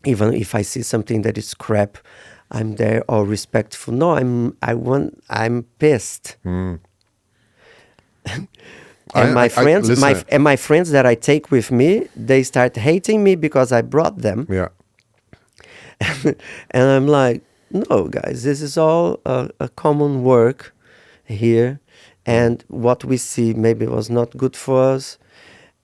Even if I see something that is crap, I'm there or respectful. No, I'm pissed. And my friends, listen. my friends that I take with me, they start hating me because I brought them. Yeah. And I'm like, no, guys, this is all a common work here. And what we see maybe was not good for us.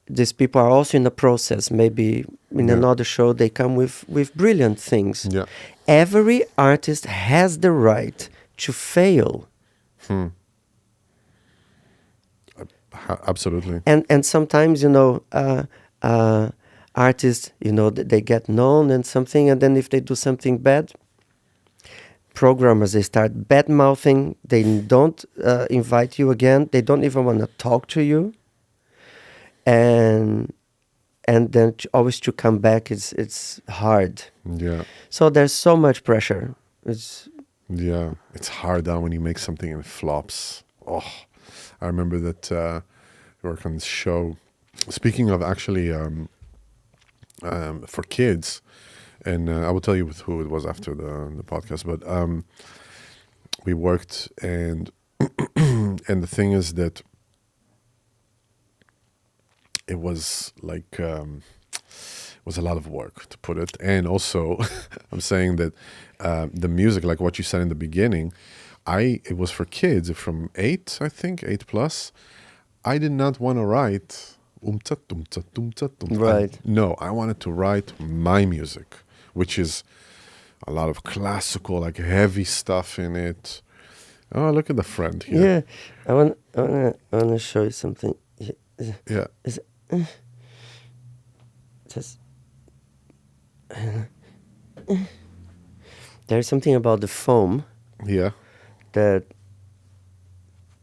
These people are also in the process. Maybe in another show, they come with brilliant things. Yeah. Every artist has the right to fail. Absolutely. And sometimes, you know, artists, you know, they get known and something, and then if they do something bad, programmers, they start bad mouthing. They don't invite you again. They don't even want to talk to you. And then always to come back, it's hard. Yeah. So there's so much pressure. It's hard when you make something and it flops. Oh, I remember that we worked on this show. Speaking of actually for kids, and I will tell you with who it was after the podcast, but we worked and and the thing is that it was like it was a lot of work to put it, and also I'm saying that the music, like what you said in the beginning, it was for kids from 8, I think 8+. I did not want to write right. I wanted to write my music, which is a lot of classical, like heavy stuff in it. Oh, look at the friend here. Yeah, I want to show you something. Yeah. Just there's something about the foam. Yeah. That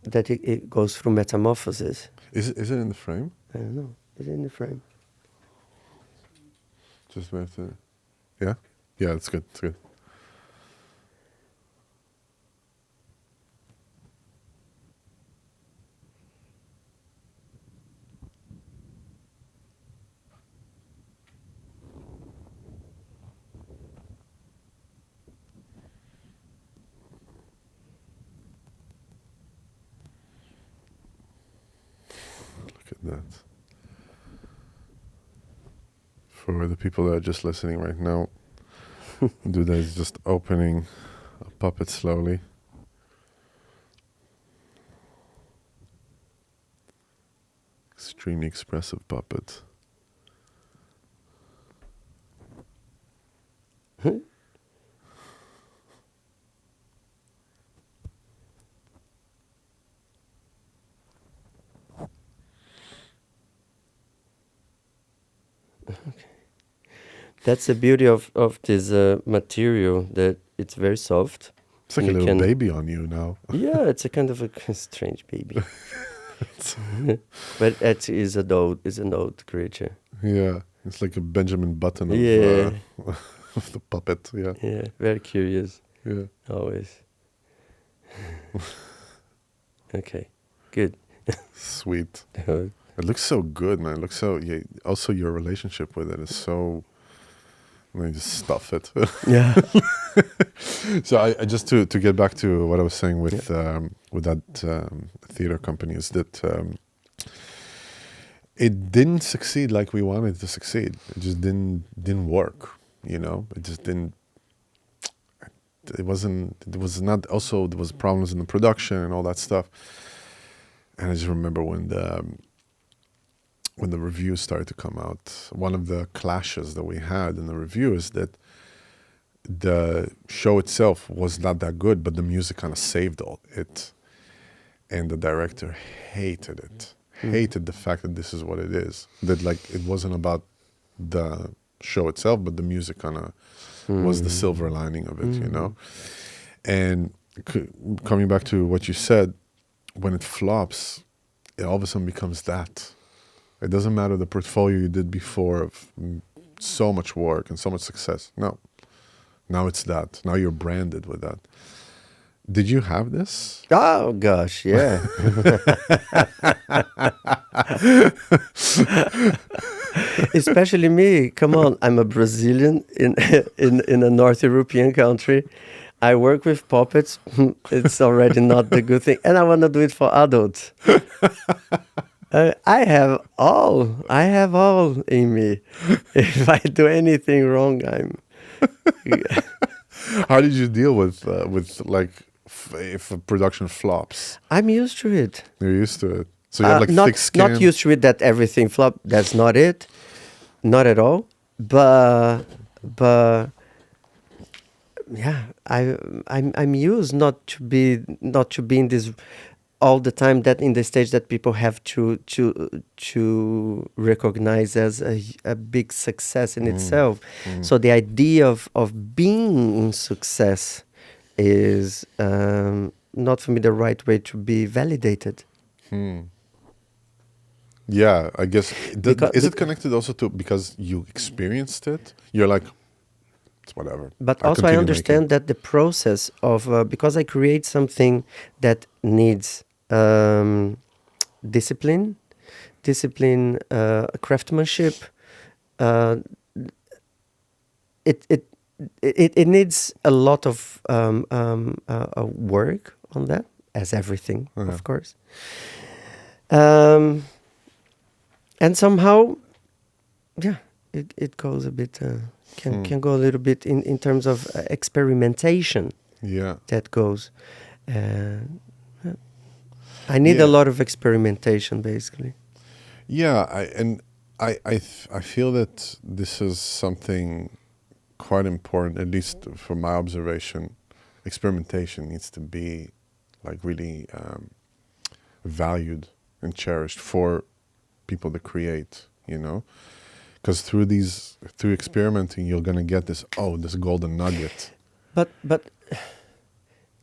it goes through metamorphosis. Is it in the frame? I don't know. Is it in the frame? Just we have to. Yeah. Yeah, it's good. It's good. Look at that. For the people that are just listening right now, Duda is just opening a puppet slowly. Extremely expressive puppet. That's the beauty of this material, that it's very soft. It's like a You little can- baby on you now. Yeah, it's a kind of a strange baby. But it is an old creature. Yeah, it's like a Benjamin Button of, Yeah. of the puppet. Yeah, Yeah, very curious, yeah. always. Okay, good. Sweet. It looks so good, man. It looks so. Yeah. Also, your relationship with it is so. Let me just stuff it. Yeah. So I just to get back to what I was saying with that theater company is that it didn't succeed like we wanted it to succeed. It just didn't work. You know, it just didn't. It wasn't. It was not. Also, there was problems in the production and all that stuff. And I just remember when the reviews started to come out, one of the clashes that we had in the review is that the show itself was not that good, but the music kind of saved all it. And the director hated it, hated the fact that this is what it is. That like it wasn't about the show itself, but the music kind of was the silver lining of it, you know? And coming back to what you said, when it flops, it all of a sudden becomes that. It doesn't matter the portfolio you did before of so much work and so much success. No. Now it's that. Now you're branded with that. Did you have this? Oh gosh, yeah. Especially me. Come on, I'm a Brazilian in a North European country. I work with puppets. It's already not the good thing, and I want to do it for adults. I have all in me. If I do anything wrong, I'm. How did you deal with like if a production flops? I'm used to it. You're used to it, so you have like not, thick skin. Not used to it that everything flop. That's not it. Not at all. But yeah, I'm used not to be in this all the time, that in the stage that people have to recognize as a big success in itself. So the idea of being in success is not for me the right way to be validated. Yeah, I guess. Is it Bec- connected also to because you experienced it? You're like, it's whatever. But I'll also I continue understand that the process of because I create something that needs discipline, craftsmanship. It needs a lot of work on that, as everything, of course. And somehow, yeah, it goes a bit. Can go a little bit in terms of experimentation. Yeah. That goes. I need a lot of experimentation, basically. Yeah, I feel that this is something quite important, at least from my observation. Experimentation needs to be like really valued and cherished for people to create, you know, because through experimenting, you're gonna get this golden nugget. But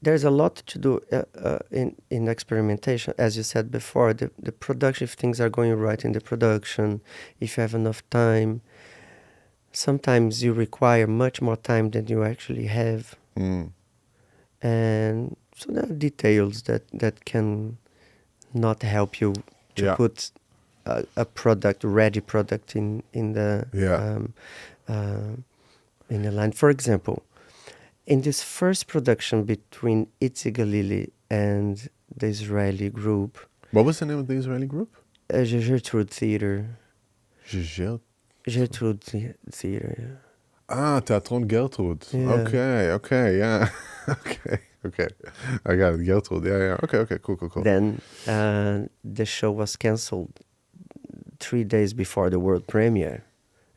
there's a lot to do in experimentation, as you said before. The production, if things are going right in the production, if you have enough time, sometimes you require much more time than you actually have. And so there are details that can not help you to put a ready product in the line. For example, in this first production between Itzik Galili and the Israeli group. What was the name of the Israeli group? Gertrude Theater. Gertrude Theater, yeah. Ah, Theatron Gertrude. Yeah. Okay, yeah. okay. I got it, Gertrude. Yeah. Okay, cool. Then the show was cancelled 3 days before the world premiere.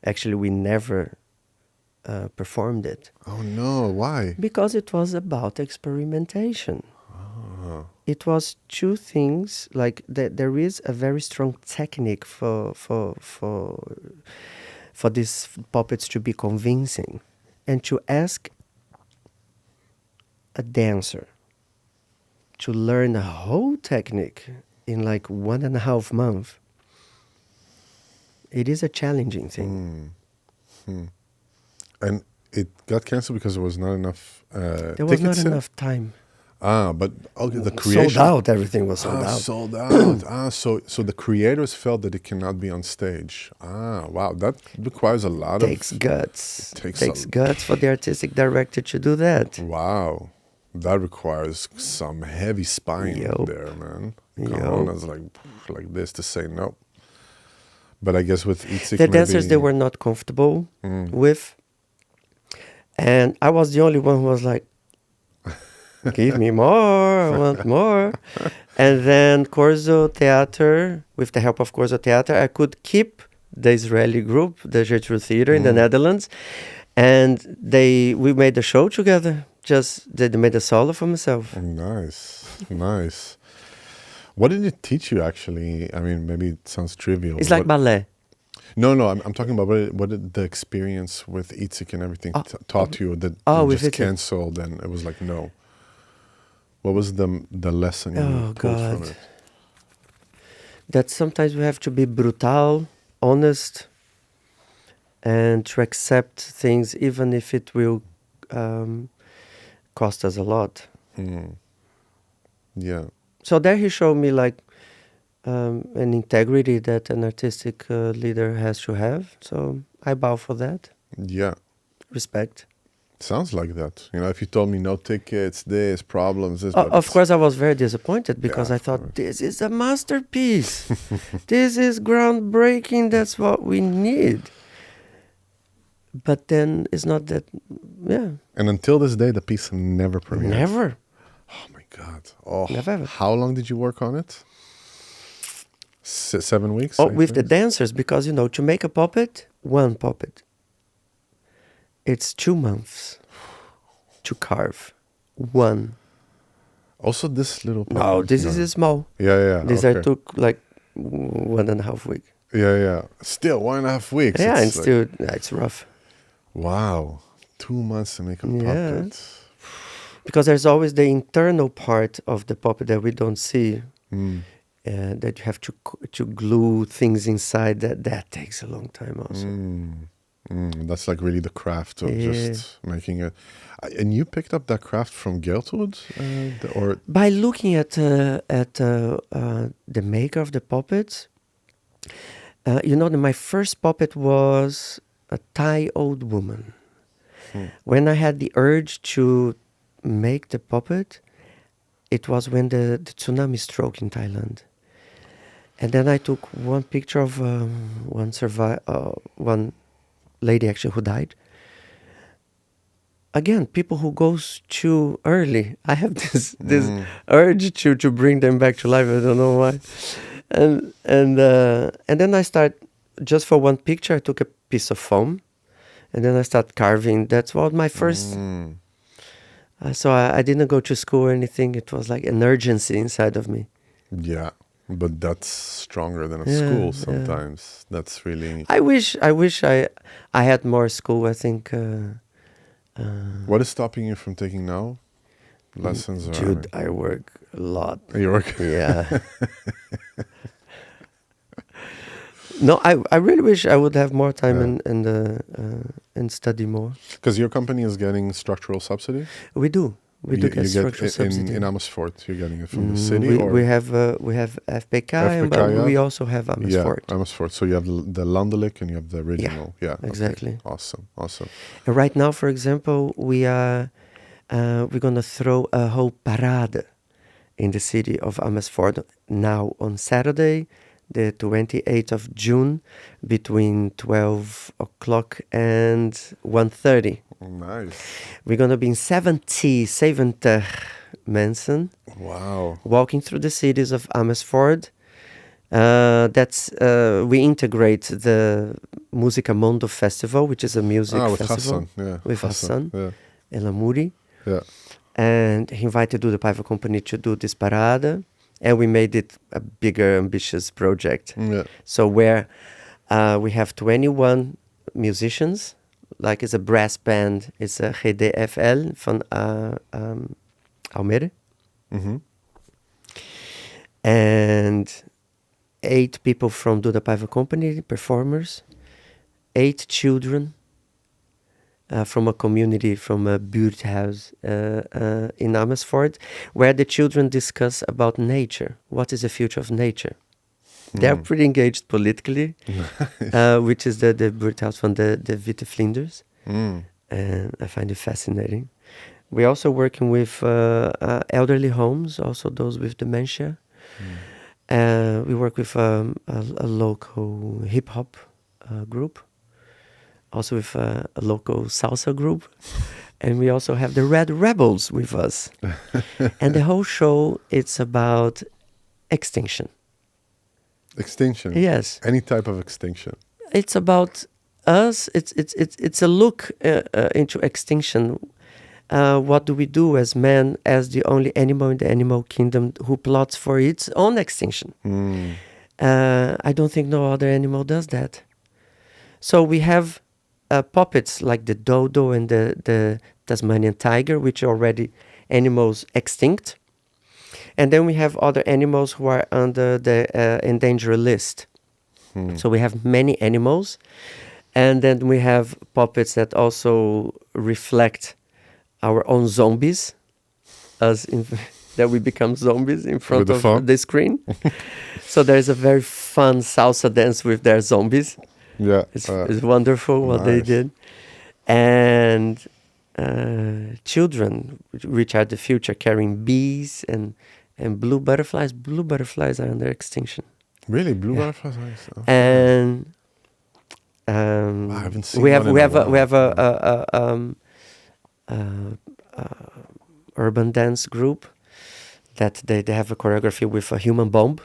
Actually, we never performed it. Oh no, why? Because it was about experimentation. Oh. It was two things, like there is a very strong technique for for these puppets to be convincing, and to ask a dancer to learn a whole technique in like 1.5 months, it is a challenging thing. And it got canceled because there was not enough There was not enough time. But okay, the creation Sold out. Everything was sold out. Sold out. So the creators felt that it cannot be on stage. Wow, that requires a lot Takes of guts. takes Guts for the artistic director to do that. Wow, that requires some heavy spine there, man. Cojones like this to say no. But I guess with Itzik, the dancers they were not comfortable with, and I was the only one who was like, give me more, I want more. And then Corso Theater, with the help of Corso Theater, I could keep the Israeli group, the Gertrude Theater in the Netherlands, and we made a show together. They made a solo for myself. Nice. What did it teach you, actually? I mean, maybe it sounds trivial. It's like ballet. No, I'm talking about what did the experience with Itzik and everything taught you that you just canceled and it was like, no. What was the lesson you pulled from it? That sometimes we have to be brutal, honest, and to accept things even if it will cost us a lot. Yeah. So there he showed me like an integrity that an artistic leader has to have. So I bow for that. Yeah. Respect. Sounds like that. If you told me no tickets, this, problems, this. Of course, I was very disappointed because I thought this is a masterpiece. This is groundbreaking. That's what we need. But then it's not that, And until this day, the piece never premiered. Never. Oh my God. Oh, never. How long did you work on it? 7 weeks? With the dancers, because to make a puppet, one puppet, it's 2 months to carve one. Also, this little puppet. No, this is small. Yeah. This I took like 1.5 weeks. Yeah. Still 1.5 weeks. Yeah, and still it's rough. Wow, 2 months to make a puppet. Because there's always the internal part of the puppet that we don't see. That you have to glue things inside. That takes a long time also. That's like really the craft of just making it. And you picked up that craft from Gertrude, or by looking at the maker of the puppets. My first puppet was a Thai old woman. When I had the urge to make the puppet, it was when the tsunami struck in Thailand. And then I took one picture of one lady actually who died. Again, people who goes too early. I have this urge to bring them back to life. I don't know why. And then I start, just for one picture, I took a piece of foam, and then I start carving. That's what my first. So I didn't go to school or anything. It was like an urgency inside of me. Yeah, but that's stronger than a school sometimes. That's really. I wish I had more school. I think. What is stopping you from taking now lessons? Dude, I work a lot. You work? Yeah. No, I really wish I would have more time and study more. Because your company is getting structural subsidy? We do. We do get structural subsidy. In Amersfoort, you're getting it from the city? We have FPK, but we also have Amersfoort. Yeah, Amersfoort. So you have the landelijk and you have the original. Yeah, exactly. Okay. Awesome. And right now, for example, we're going to throw a whole parade in the city of Amersfoort now on Saturday, the 28th of June, between 12 o'clock and 1:30. Nice. We're going to be in 70 mensen. Wow. Walking through the cities of Amersfoort. We integrate the Musica Mondo Festival, which is a music festival. With Hassan. Yeah. El Amouri. Yeah. And he invited Duda Paiva Company to do this parade. And we made it a bigger, ambitious project. Yeah. So where we have 21 musicians, like it's a brass band. It's a GDFL van Almere. Mm-hmm. And 8 people from Duda Paiva Company, performers. 8 children from a community, from a buurthuis in Amersfoort, where the children discuss about nature. What is the future of nature? They're pretty engaged politically, which is the buurthuis van the Witte Vlinders. And I find it fascinating. We're also working with elderly homes, also those with dementia. We work with a local hip-hop group, also with a local salsa group. And we also have the Red Rebels with us. And the whole show, it's about extinction. Extinction? Yes. Any type of extinction? It's about us. It's a look into extinction. What do we do as man, as the only animal in the animal kingdom who plots for its own extinction? I don't think no other animal does that. So we have puppets like the dodo and the Tasmanian tiger, which are already animals extinct. And then we have other animals who are under the endangered list. So we have many animals. And then we have puppets that also reflect our own zombies, that we become zombies in front of the screen. So there's a very fun salsa dance with their zombies. Yeah. It's wonderful what they did. And children, which are the future, carrying bees and blue butterflies. Blue butterflies are under extinction. Really? Blue butterflies? Oh, and I haven't seen we have a urban dance group that they have a choreography with a human bomb,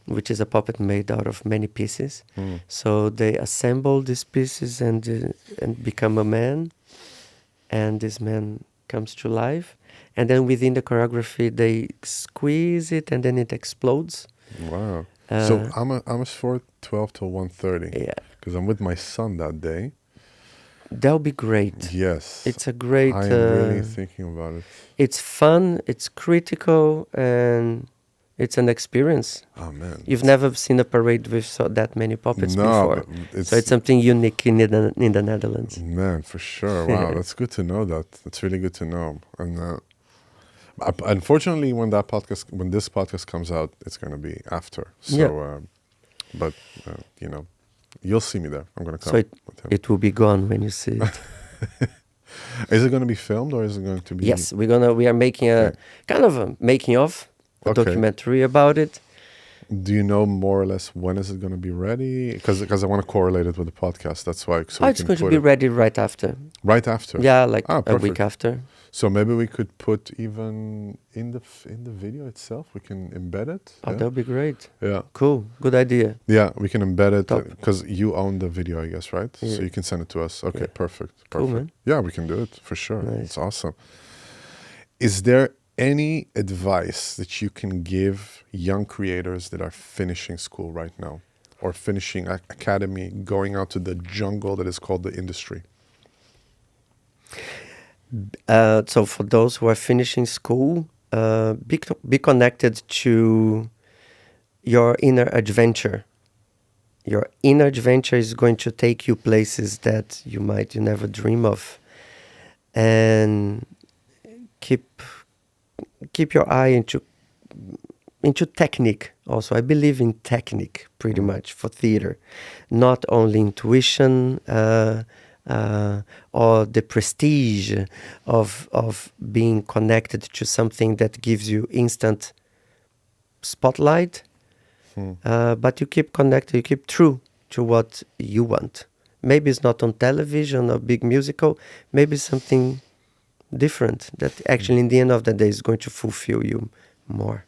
which is a puppet made out of many pieces. So they assemble these pieces and become a man, and this man comes to life. And then within the choreography, they squeeze it, and then it explodes. Wow. So Amersfoort, 12 till 1:30. Yeah. Because I'm with my son that day. That'll be great. Yes. It's a great... I am really thinking about it. It's fun, it's critical, and it's an experience. Oh, man. You've never seen a parade with that many puppets before. So it's something unique in the Netherlands. Man, for sure. Wow, that's good to know that. That's really good to know. And unfortunately, when this podcast comes out, it's going to be after. So, but, you'll see me there. I'm going to come with him. It will be gone when you see it. Is it going to be filmed or is it going to be... Yes, we are making a kind of a making of, a documentary about it. Do you know more or less when is it going to be ready? Because I want to correlate it with the podcast. That's why. So it's going to be ready right after. Right after? Yeah, like a week after. So maybe we could put even in the video itself, we can embed it. Oh, that would be great. Yeah. Cool. Good idea. Yeah, we can embed it because you own the video, I guess, right? Yeah. So you can send it to us. Okay, perfect. Cool, man. Yeah, we can do it for sure. Nice. It's awesome. Is there any advice that you can give young creators that are finishing school right now or finishing academy, going out to the jungle that is called the industry? So for those who are finishing school, be connected to your inner adventure. Your inner adventure is going to take you places that you never dream of. And keep your eye into technique also. I believe in technique pretty much for theater, not only intuition or the prestige of being connected to something that gives you instant spotlight, but you keep connected, you keep true to what you want. Maybe it's not on television or big musical, maybe something different that actually in the end of the day is going to fulfill you more.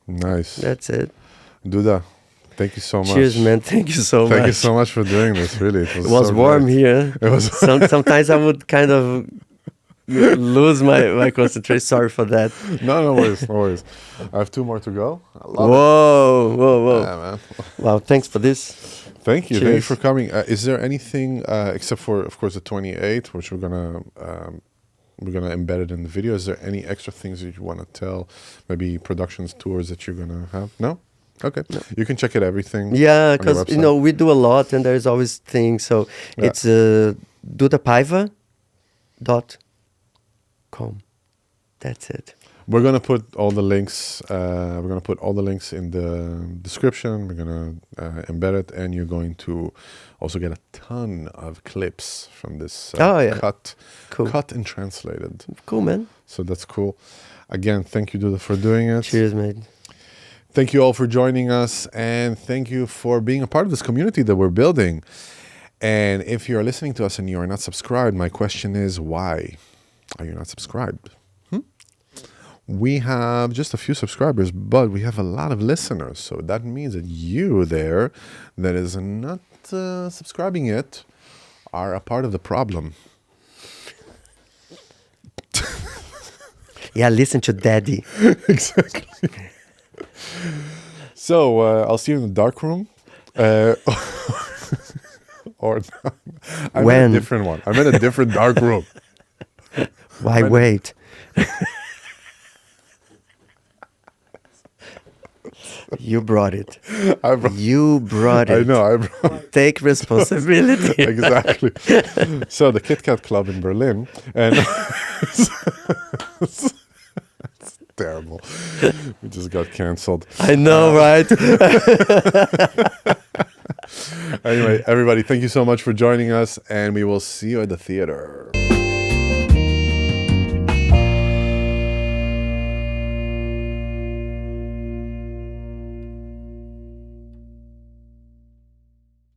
Nice. That's it. Duda, thank you so much. Cheers, man. Thank you so much. Thank you so much for doing this, really. It was so warm great. here. It was sometimes I would kind of lose my concentration. Sorry for that. No worries, no worries. I have 2 more to go. I love it. Whoa. Yeah, man. Wow, thanks for this. Thank you. Thank you Cheers. for coming. Is there anything except for, of course, the 28th, which we're gonna embed it in the video? Is there any extra things that you want to tell? Maybe productions, tours that you're gonna have? No. Okay. No. You can check it everything. Yeah, on your because website. we do a lot, and there's always things. So Yeah. it's dudapaiva.com. That's it. We're gonna put all the links. We're gonna put all the links in the description. We're gonna embed it, and you're going to also get a ton of clips from this cut and translated. Cool, man. So that's cool. Again, thank you, Duda, for doing it. Cheers, mate. Thank you all for joining us, and thank you for being a part of this community that we're building. And if you're listening to us and you are not subscribed, my question is, why are you not subscribed? We have just a few subscribers, but we have a lot of listeners. So that means that you there that is not subscribing yet are a part of the problem. Yeah, listen to Daddy. Exactly. So I''ll see you in the dark room. Or I'm in a different one. I'm in a different dark room. Why wait? You brought it. You brought it. I know. I brought Take responsibility. Exactly. So the Kit Kat Club in Berlin, and it's terrible. We just got canceled. I know, right? Anyway, everybody, thank you so much for joining us, and we will see you at the theater.